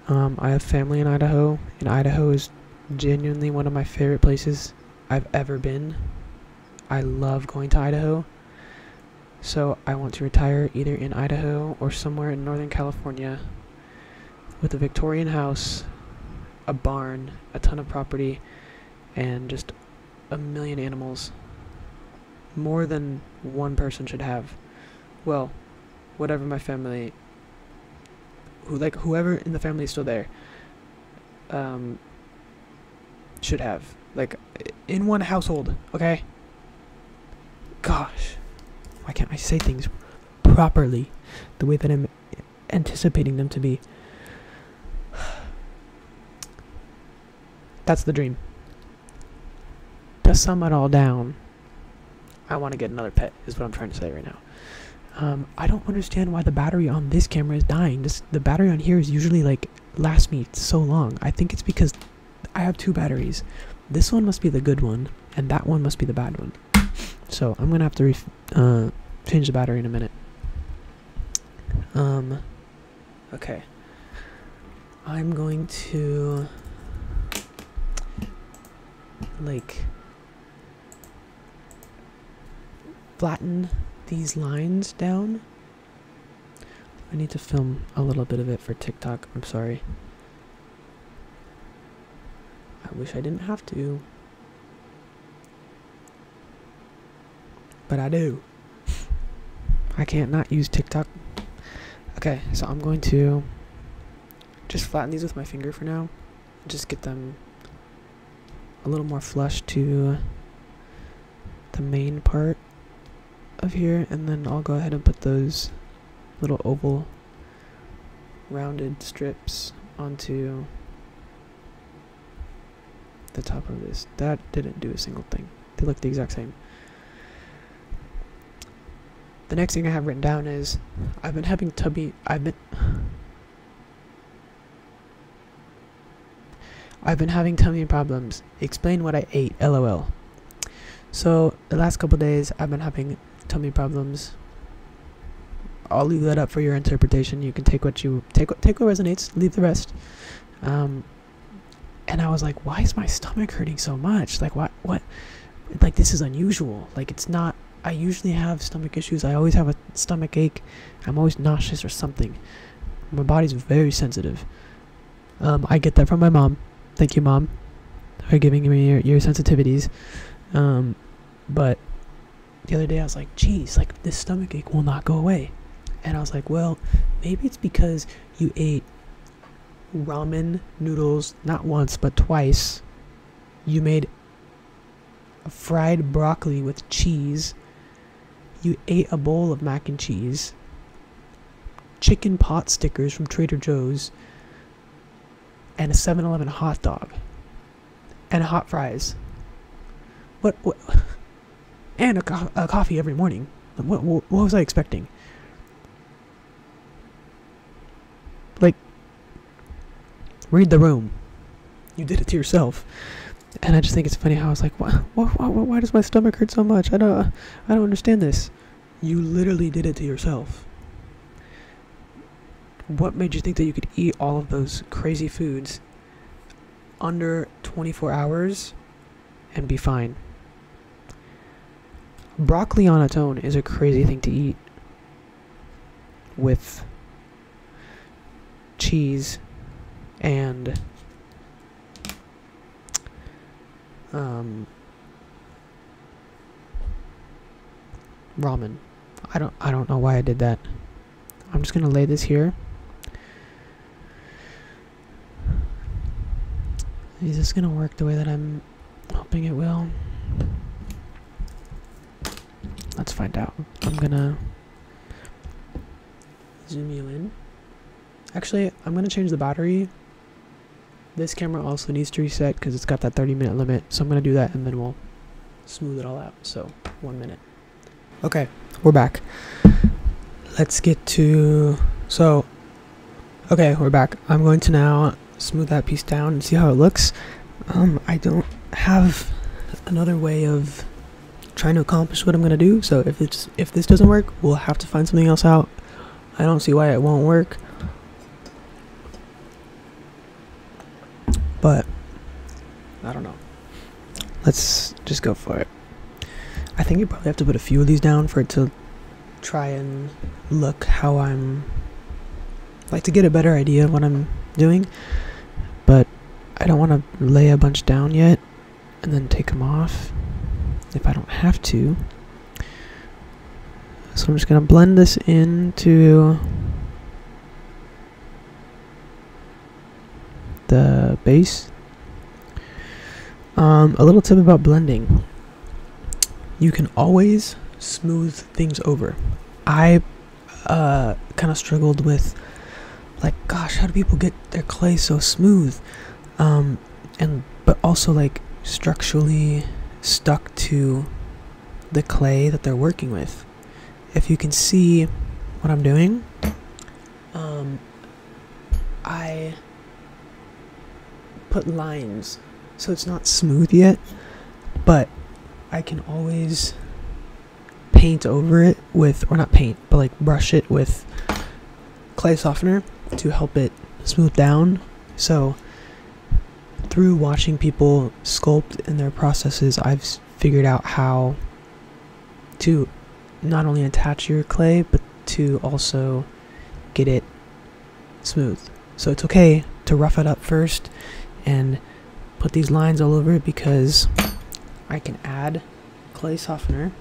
I have family in Idaho, and Idaho is genuinely one of my favorite places I've ever been. I love going to Idaho. So I want to retire either in Idaho or somewhere in Northern California with a Victorian house, a barn, a ton of property, and just a million animals. More than one person should have. Well, whatever my family, whoever in the family is still there, should have. Like, in one household, okay? Gosh, why can't I say things properly the way that I'm anticipating them to be? That's the dream. To sum it all down, I want to get another pet, is what I'm trying to say right now. I don't understand why the battery on this camera is dying. The battery on here is usually, like, lasts me so long. I think it's because I have 2 batteries. This one must be the good one, and that one must be the bad one. So I'm going to have to change the battery in a minute. Okay. I'm going to, like, flatten these lines down. I need to film a little bit of it for TikTok. I'm sorry. I wish I didn't have to, but I do. I can't not use TikTok. Okay, so I'm going to just flatten these with my finger for now. Just get them a little more flush to the main part of here, and then I'll go ahead and put those little oval rounded strips onto the top of this. That didn't do a single thing. They look the exact same. The next thing I have written down is I've been having tummy problems. Explain what I ate. LOL. So the last couple days I've been having tummy problems. I'll leave that up for your interpretation. You can take what resonates, leave the rest. And I was like, why is my stomach hurting so much? Like, what? Like, this is unusual. Like, it's not I usually have stomach issues. I always have a stomach ache. I'm always nauseous or something. My body's very sensitive. I get that from my mom. Thank you, Mom, for giving me your sensitivities. But the other day I was like, geez, like this stomach ache will not go away. And I was like, well, maybe it's because you ate ramen noodles not once but twice. You made a fried broccoli with cheese. You ate a bowl of mac and cheese. Chicken pot stickers from Trader Joe's. And a 7-Eleven hot dog. And hot fries. What? And a coffee every morning. What was I expecting? Like, read the room. You did it to yourself. And I just think it's funny how I was like, why does my stomach hurt so much? I don't understand this. You literally did it to yourself. What made you think that you could eat all of those crazy foods under 24 hours and be fine? Broccoli on its own is a crazy thing to eat with cheese and ramen. I don't know why I did that. I'm just gonna lay this here. Is this gonna work the way that I'm hoping it will? Let's find out. I'm gonna zoom you in. Actually, I'm gonna change the battery. This camera also needs to reset because it's got that 30-minute limit. So I'm gonna do that and then we'll smooth it all out. So 1 minute. Okay, we're back. Let's get to... Okay, we're back. I'm going to now smooth that piece down and see how it looks. I don't have another way of trying to accomplish what I'm gonna do. So if this doesn't work, we'll have to find something else out. I don't see why it won't work. But I don't know. Let's just go for it. I think you probably have to put a few of these down for it to try and look how I'm like to get a better idea of what I'm doing. But I don't want to lay a bunch down yet and then take them off if I don't have to. So I'm just gonna blend this into the base. A little tip about blending. You can always smooth things over. I kind of struggled with, like, gosh, how do people get their clay so smooth? But also, like, structurally stuck to the clay that they're working with. If you can see what I'm doing, I put lines, so it's not smooth yet, but I can always paint over it with, or not paint, but like brush it with clay softener to help it smooth down. So through watching people sculpt in their processes, I've figured out how to not only attach your clay, but to also get it smooth. So it's okay to rough it up first and put these lines all over it, because I can add clay softener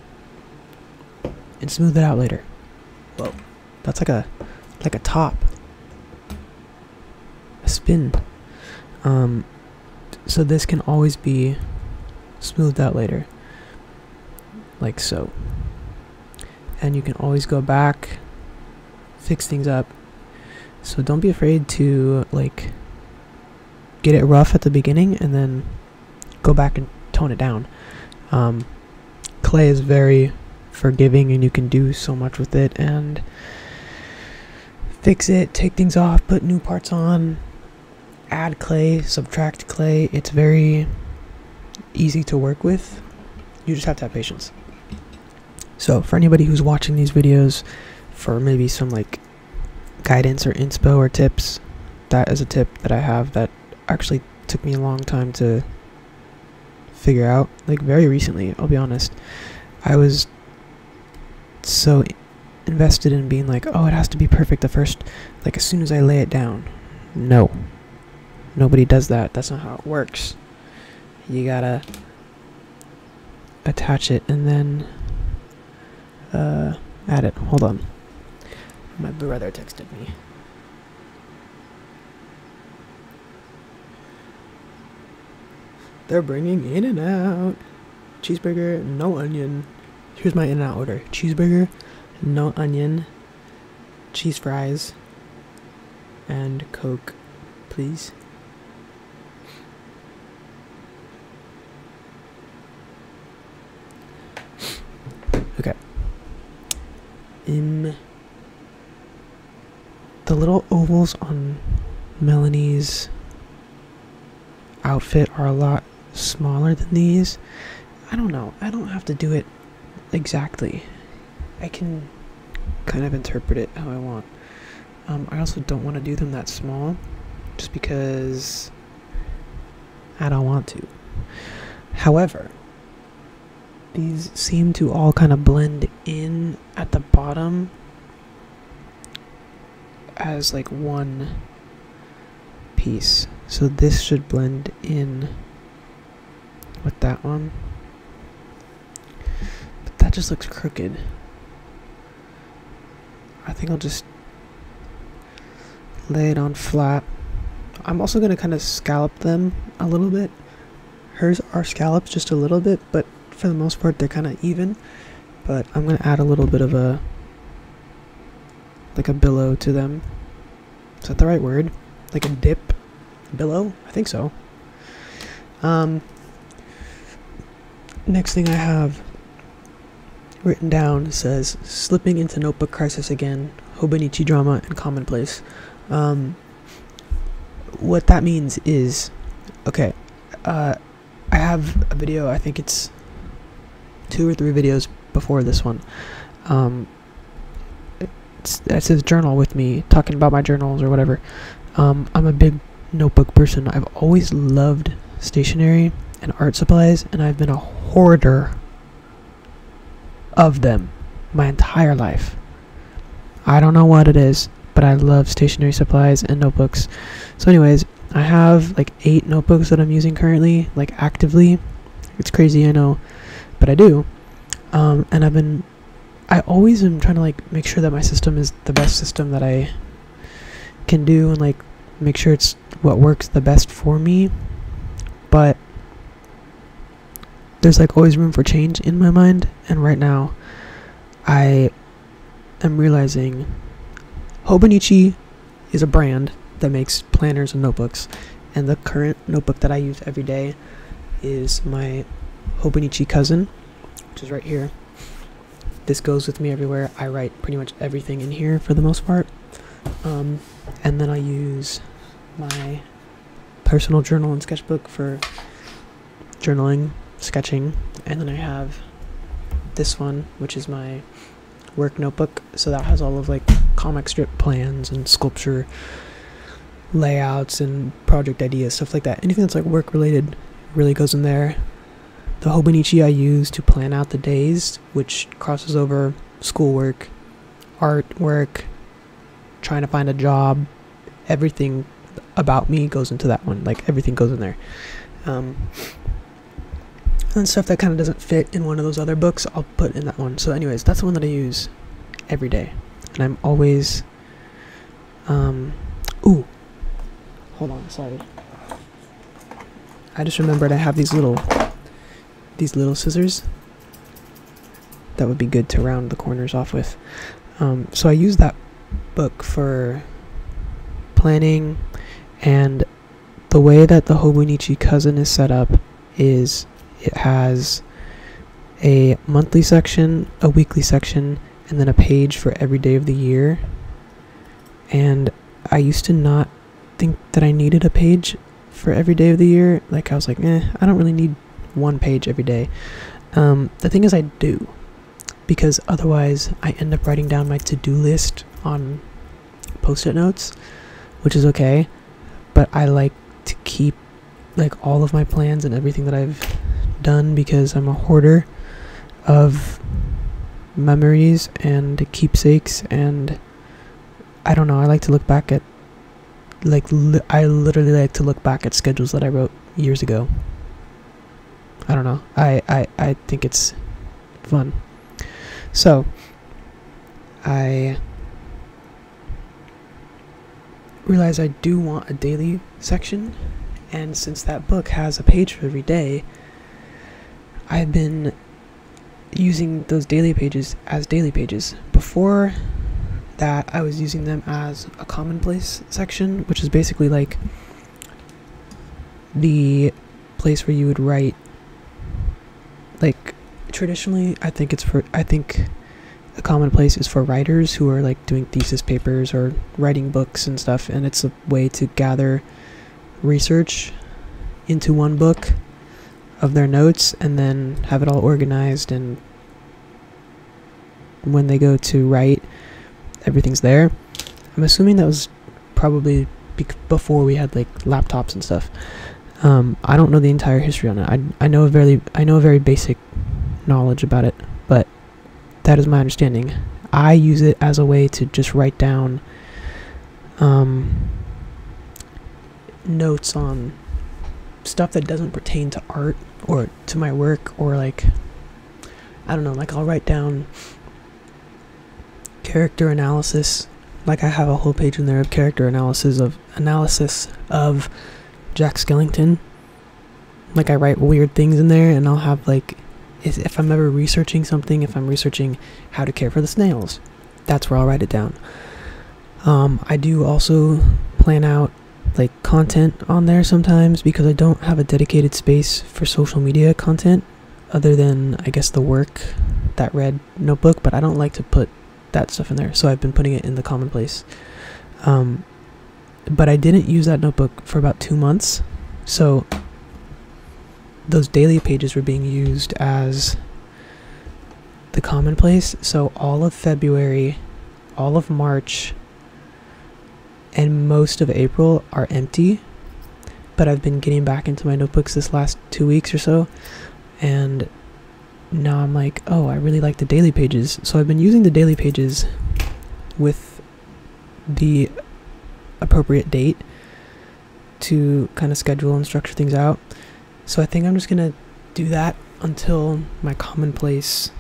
and smooth it out later. Whoa, that's like a top, a spin. So this can always be smoothed out later, like so. And you can always go back, fix things up. So don't be afraid to like get it rough at the beginning and then go back and tone it down. Clay is very forgiving and you can do so much with it and fix it, take things off, put new parts on, add clay, subtract clay. It's very easy to work with. You just have to have patience. So for anybody who's watching these videos for maybe some like guidance or inspo or tips, that is a tip that I have that actually took me a long time to figure out, like very recently, I'll be honest. I was so invested in being like, oh, it has to be perfect the first, like as soon as I lay it down. No. Nobody does that. That's not how it works. You gotta attach it and then add it. Hold on. My brother texted me. They're bringing In-N-Out. Cheeseburger, no onion. Here's my In-N-Out order. Cheeseburger, no onion, cheese fries, and Coke, please. Okay. The little ovals on Melanie's outfit are a lot smaller than these. I don't know. I don't have to do it exactly. I can kind of interpret it how I want. I also don't want to do them that small just because I don't want to. However, these seem to all kind of blend in at the bottom as like one piece. So this should blend in with that one. But that just looks crooked. I think I'll just lay it on flat. I'm also going to kind of scallop them a little bit. Hers are scallops just a little bit, but for the most part they're kind of even. But I'm going to add a little bit of a billow to them. Is that the right word? Like a dip? Billow? I think so. Next thing I have written down says, slipping into notebook crisis again, Hobonichi drama and commonplace. What that means is, okay, I have a video, I think it's 2 or 3 videos before this one. It says journal with me, talking about my journals or whatever. I'm a big notebook person. I've always loved stationery and art supplies, and I've been a hoarder of them my entire life. I don't know what it is, but I love stationery supplies and notebooks. So anyways, I have like 8 notebooks that I'm using currently, like actively. It's crazy, I know, but I do. And I always am trying to like make sure that my system is the best system that I can do, and like make sure it's what works the best for me. But there's like always room for change in my mind, and right now I am realizing Hobonichi is a brand that makes planners and notebooks, and the current notebook that I use every day is my Hobonichi cousin, which is right here. This goes with me everywhere. I write pretty much everything in here for the most part. And then I use my personal journal and sketchbook for journaling, sketching, and then I have this one, which is my work notebook. So that has all of like comic strip plans and sculpture layouts and project ideas, stuff like that. Anything that's like work related really goes in there. The Hobonichi I use to plan out the days, which crosses over schoolwork, artwork, trying to find a job. Everything about me goes into that one. Like everything goes in there. And stuff that kind of doesn't fit in one of those other books, I'll put in that one. So anyways, that's the one that I use every day. And I'm always... ooh. Hold on, sorry. I just remembered I have these little scissors that would be good to round the corners off with. So I use that book for planning, and the way that the Hobonichi cousin is set up is it has a monthly section, a weekly section, and then a page for every day of the year. And I used to not think that I needed a page for every day of the year. Like I was like, I don't really need one page every day. The thing is I do, because otherwise I end up writing down my to-do list on post-it notes, which is okay, but I like to keep like all of my plans and everything that I've done, because I'm a hoarder of memories and keepsakes, and I don't know, I like to look back at, I literally like to look back at schedules that I wrote years ago. I don't know, I think it's fun. So, I realize I do want a daily section, and since that book has a page for every day, I've been using those daily pages as daily pages. Before that, I was using them as a commonplace section, which is basically like the place where you would write, like, traditionally I think a commonplace is for writers who are like doing thesis papers or writing books and stuff, and it's a way to gather research into one book of their notes and then have it all organized, and when they go to write, everything's there. I'm assuming that was probably before we had like laptops and stuff. I don't know the entire history on it. I know a very basic knowledge about it, but that is my understanding. I use it as a way to just write down notes on stuff that doesn't pertain to art or to my work, or like, I don't know, like I'll write down character analysis. Like I have a whole page in there of character analysis of Jack Skellington. Like I write weird things in there, and I'll have like, if I'm ever researching something, if I'm researching how to care for the snails, that's where I'll write it down. I do also plan out like content on there sometimes, because I don't have a dedicated space for social media content other than, I guess, the work, that red notebook, but I don't like to put that stuff in there, so I've been putting it in the commonplace. But I didn't use that notebook for about 2 months, so those daily pages were being used as the commonplace. So all of February, all of March, and most of April are empty, but I've been getting back into my notebooks this last 2 weeks or so, and now I'm like, oh, I really like the daily pages. So I've been using the daily pages with the appropriate date to kind of schedule and structure things out. So I think I'm just gonna do that until my commonplace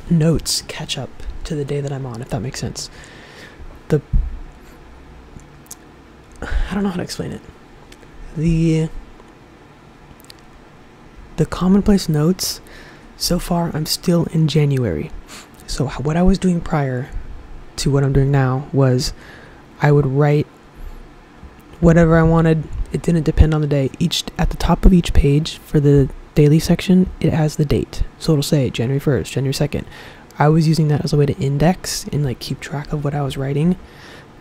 notes catch up to the day that I'm on, if that makes sense. I don't know how to explain it. The commonplace notes, so far I'm still in January. So what I was doing prior to what I'm doing now was I would write whatever I wanted. It didn't depend on the day. At the top of each page for the daily section, it has the date. So it'll say January 1st, January 2nd. I was using that as a way to index and like keep track of what I was writing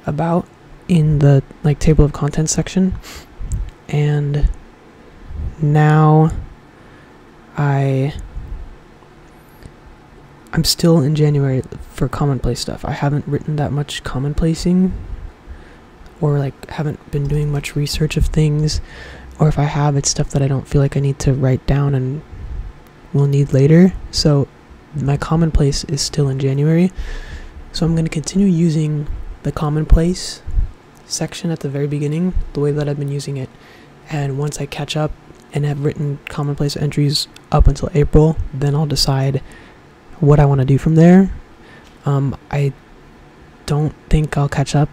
about in the like table of contents section. And now I'm still in January for commonplace stuff. I haven't written that much commonplacing, or like haven't been doing much research of things, or if I have, it's stuff that I don't feel like I need to write down and will need later. So my commonplace is still in January, so I'm going to continue using the commonplace section at the very beginning the way that I've been using it, and once I catch up and have written commonplace entries up until April, then I'll decide what I want to do from there. I don't think I'll catch up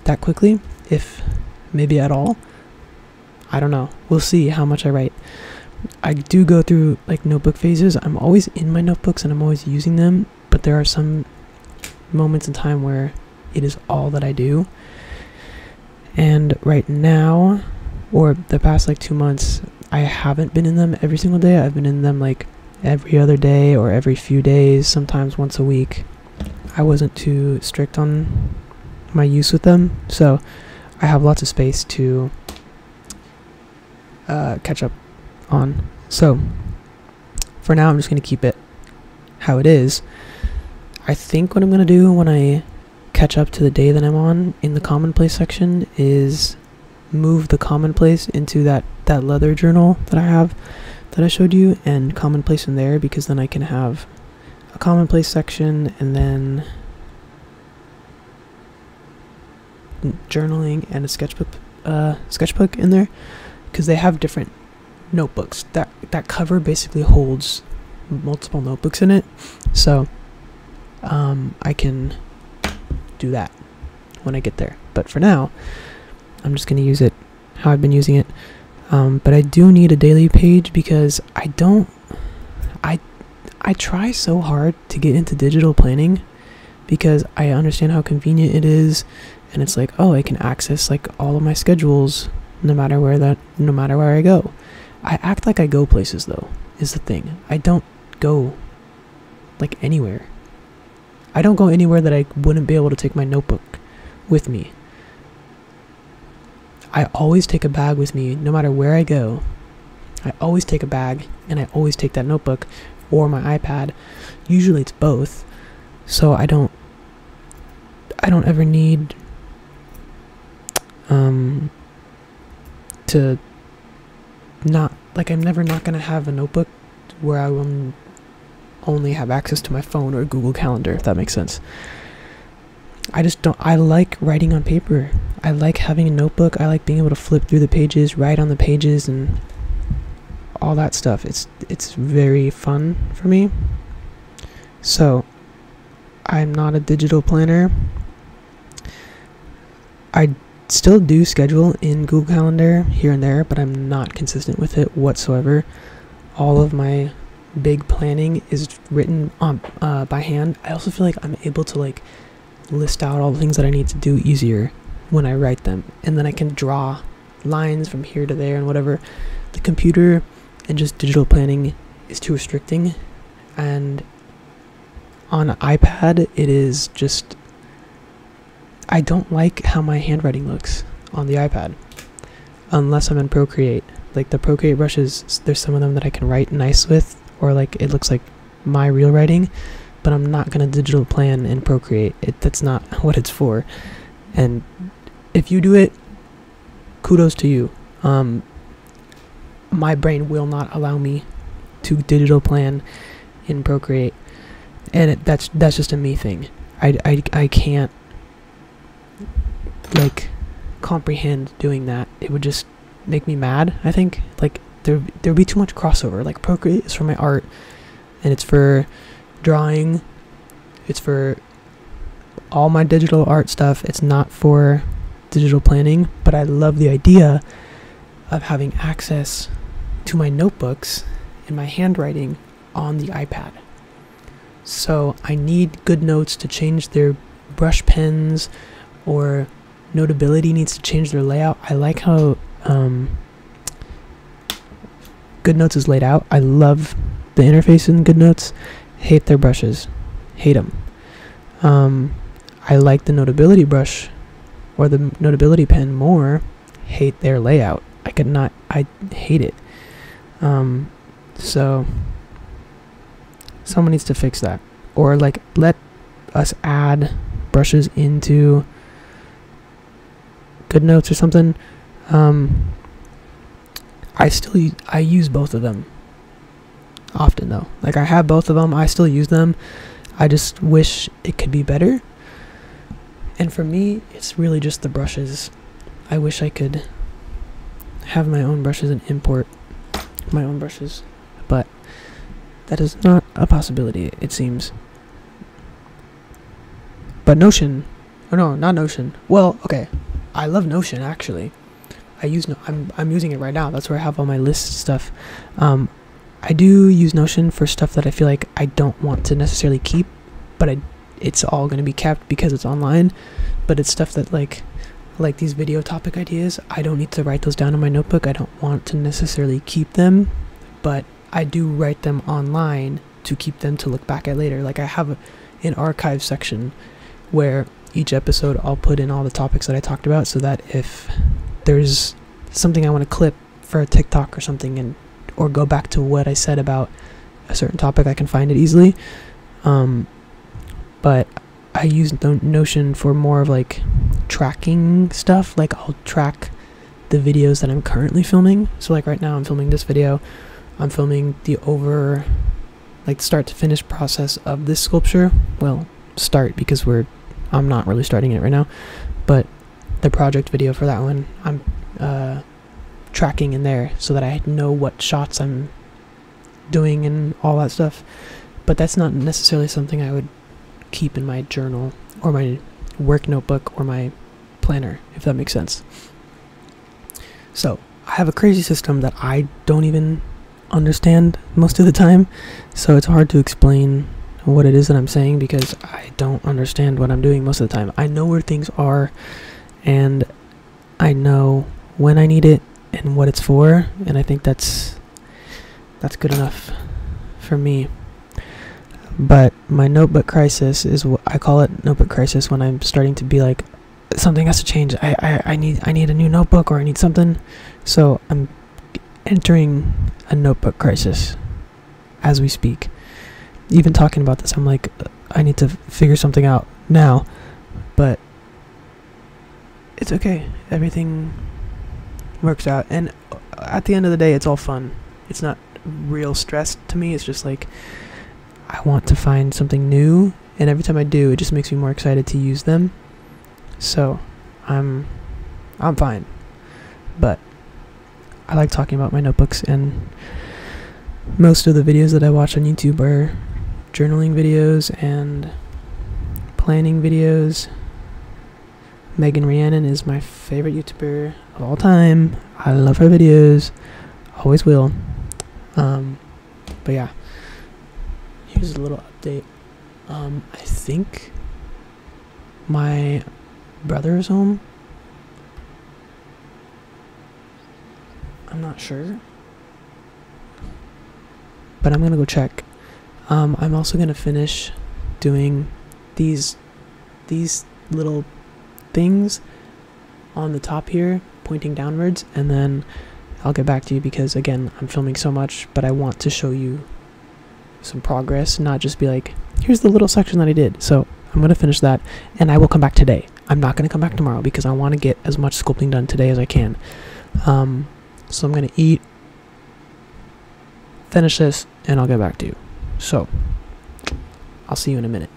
that quickly, if maybe at all. I don't know, we'll see how much I write. I do go through like notebook phases. I'm always in my notebooks and I'm always using them, but there are some moments in time where it is all that I do. And right now, or the past like 2 months, I haven't been in them every single day. I've been in them like every other day or every few days, sometimes once a week. I wasn't too strict on my use with them, so I have lots of space to catch up on. So for now, I'm just going to keep it how it is. I think what I'm going to do when I catch up to the day that I'm on in the commonplace section is move the commonplace into that leather journal that I have, that I showed you and commonplace in there, because then I can have a commonplace section and then journaling and a sketchbook in there, because they have different notebooks. That cover basically holds multiple notebooks in it, so I can do that when I get there. But for now, I'm just gonna use it how I've been using it. But I do need a daily page, because I try so hard to get into digital planning, because I understand how convenient it is, and it's like, oh, I can access like all of my schedules no matter where I go. I act like I go places, though, is the thing. I don't go like anywhere. I don't go anywhere that I wouldn't be able to take my notebook with me. I always take a bag with me no matter where I go. I always take a bag, and I always take that notebook or my iPad. Usually it's both, so I don't ever need to not, like, I'm never not gonna have a notebook where I will only have access to my phone or Google Calendar, if that makes sense. I like writing on paper. I like having a notebook. I like being able to flip through the pages, write on the pages, and all that stuff. It's very fun for me. So I'm not a digital planner. I still do schedule in Google Calendar here and there, but I'm not consistent with it whatsoever. All of my big planning is written on by hand. I also feel like I'm able to like list out all the things that I need to do easier when I write them, and then I can draw lines from here to there and whatever. The computer and just digital planning is too restricting, and on an iPad it is just, I don't like how my handwriting looks on the iPad unless I'm in Procreate. Like the Procreate brushes, there's some of them that I can write nice with, or like it looks like my real writing, but I'm not gonna digital plan in Procreate. That's not what it's for. And if you do it, kudos to you. My brain will not allow me to digital plan in Procreate, and that's just a me thing. I can't like comprehend doing that. It would just make me mad. I think like there'd be too much crossover. Like Procreate is for my art, and it's for drawing, it's for all my digital art stuff. It's not for digital planning, but I love the idea of having access to my notebooks and my handwriting on the iPad. So I need GoodNotes to change their brush pens, or Notability needs to change their layout. I like how GoodNotes is laid out. I love the interface in GoodNotes. Hate their brushes. Hate them. I like the Notability brush or the Notability pen more. Hate their layout. I hate it. So someone needs to fix that, or like let us add brushes into GoodNotes or something. I use both of them often though. Like I have both of them. I still use them. I just wish it could be better. And for me, it's really just the brushes. I wish I could have my own brushes and import my own brushes, but that is not a possibility, it seems. But Notion, oh no, not Notion. Well, okay, I love Notion actually. I'm using it right now. That's where I have all my list stuff. I do use Notion for stuff that I feel like I don't want to necessarily keep, but it's all going to be kept because it's online. But it's stuff that like these video topic ideas, I don't need to write those down in my notebook. I don't want to necessarily keep them, but I do write them online to keep them to look back at later. Like I have an archive section where each episode I'll put in all the topics that I talked about, so that if there's something I want to clip for a TikTok or something, or go back to what I said about a certain topic, I can find it easily. But I use Notion for more of like tracking stuff. Like I'll track the videos that I'm currently filming. So like right now I'm filming this video. I'm filming the start to finish process of this sculpture. Well, start because I'm not really starting it right now, but the project video for that one, I'm tracking in there so that I know what shots I'm doing and all that stuff. But that's not necessarily something I would keep in my journal or my work notebook or my planner, if that makes sense. So I have a crazy system that I don't even understand most of the time, so it's hard to explain what it is that I'm saying because I don't understand what I'm doing most of the time. I know where things are, and I know when I need it and what it's for, and I think that's good enough for me. But my notebook crisis is what I call it. Notebook crisis when I'm starting to be like, something has to change. I need a new notebook, or I need something. So I'm entering a notebook crisis as we speak. Even talking about this, I'm like, I need to figure something out now. But it's okay. Everything works out. And at the end of the day, it's all fun. It's not real stress to me. It's just like, I want to find something new, and every time I do, it just makes me more excited to use them. So I'm fine. But I like talking about my notebooks, and most of the videos that I watch on YouTube are journaling videos and planning videos. Megan Rhiannon is my favorite YouTuber of all time. I love her videos. Always will. But yeah. Here's a little update. I think my brother is home. I'm not sure, but I'm gonna go check. I'm also gonna finish doing these little things on the top here, pointing downwards, and then I'll get back to you because, again, I'm filming so much, but I want to show you some progress, not just be like, here's the little section that I did. So I'm gonna finish that, and I will come back today. I'm not gonna come back tomorrow because I want to get as much sculpting done today as I can. So I'm gonna eat, finish this, and I'll get back to you. So I'll see you in a minute.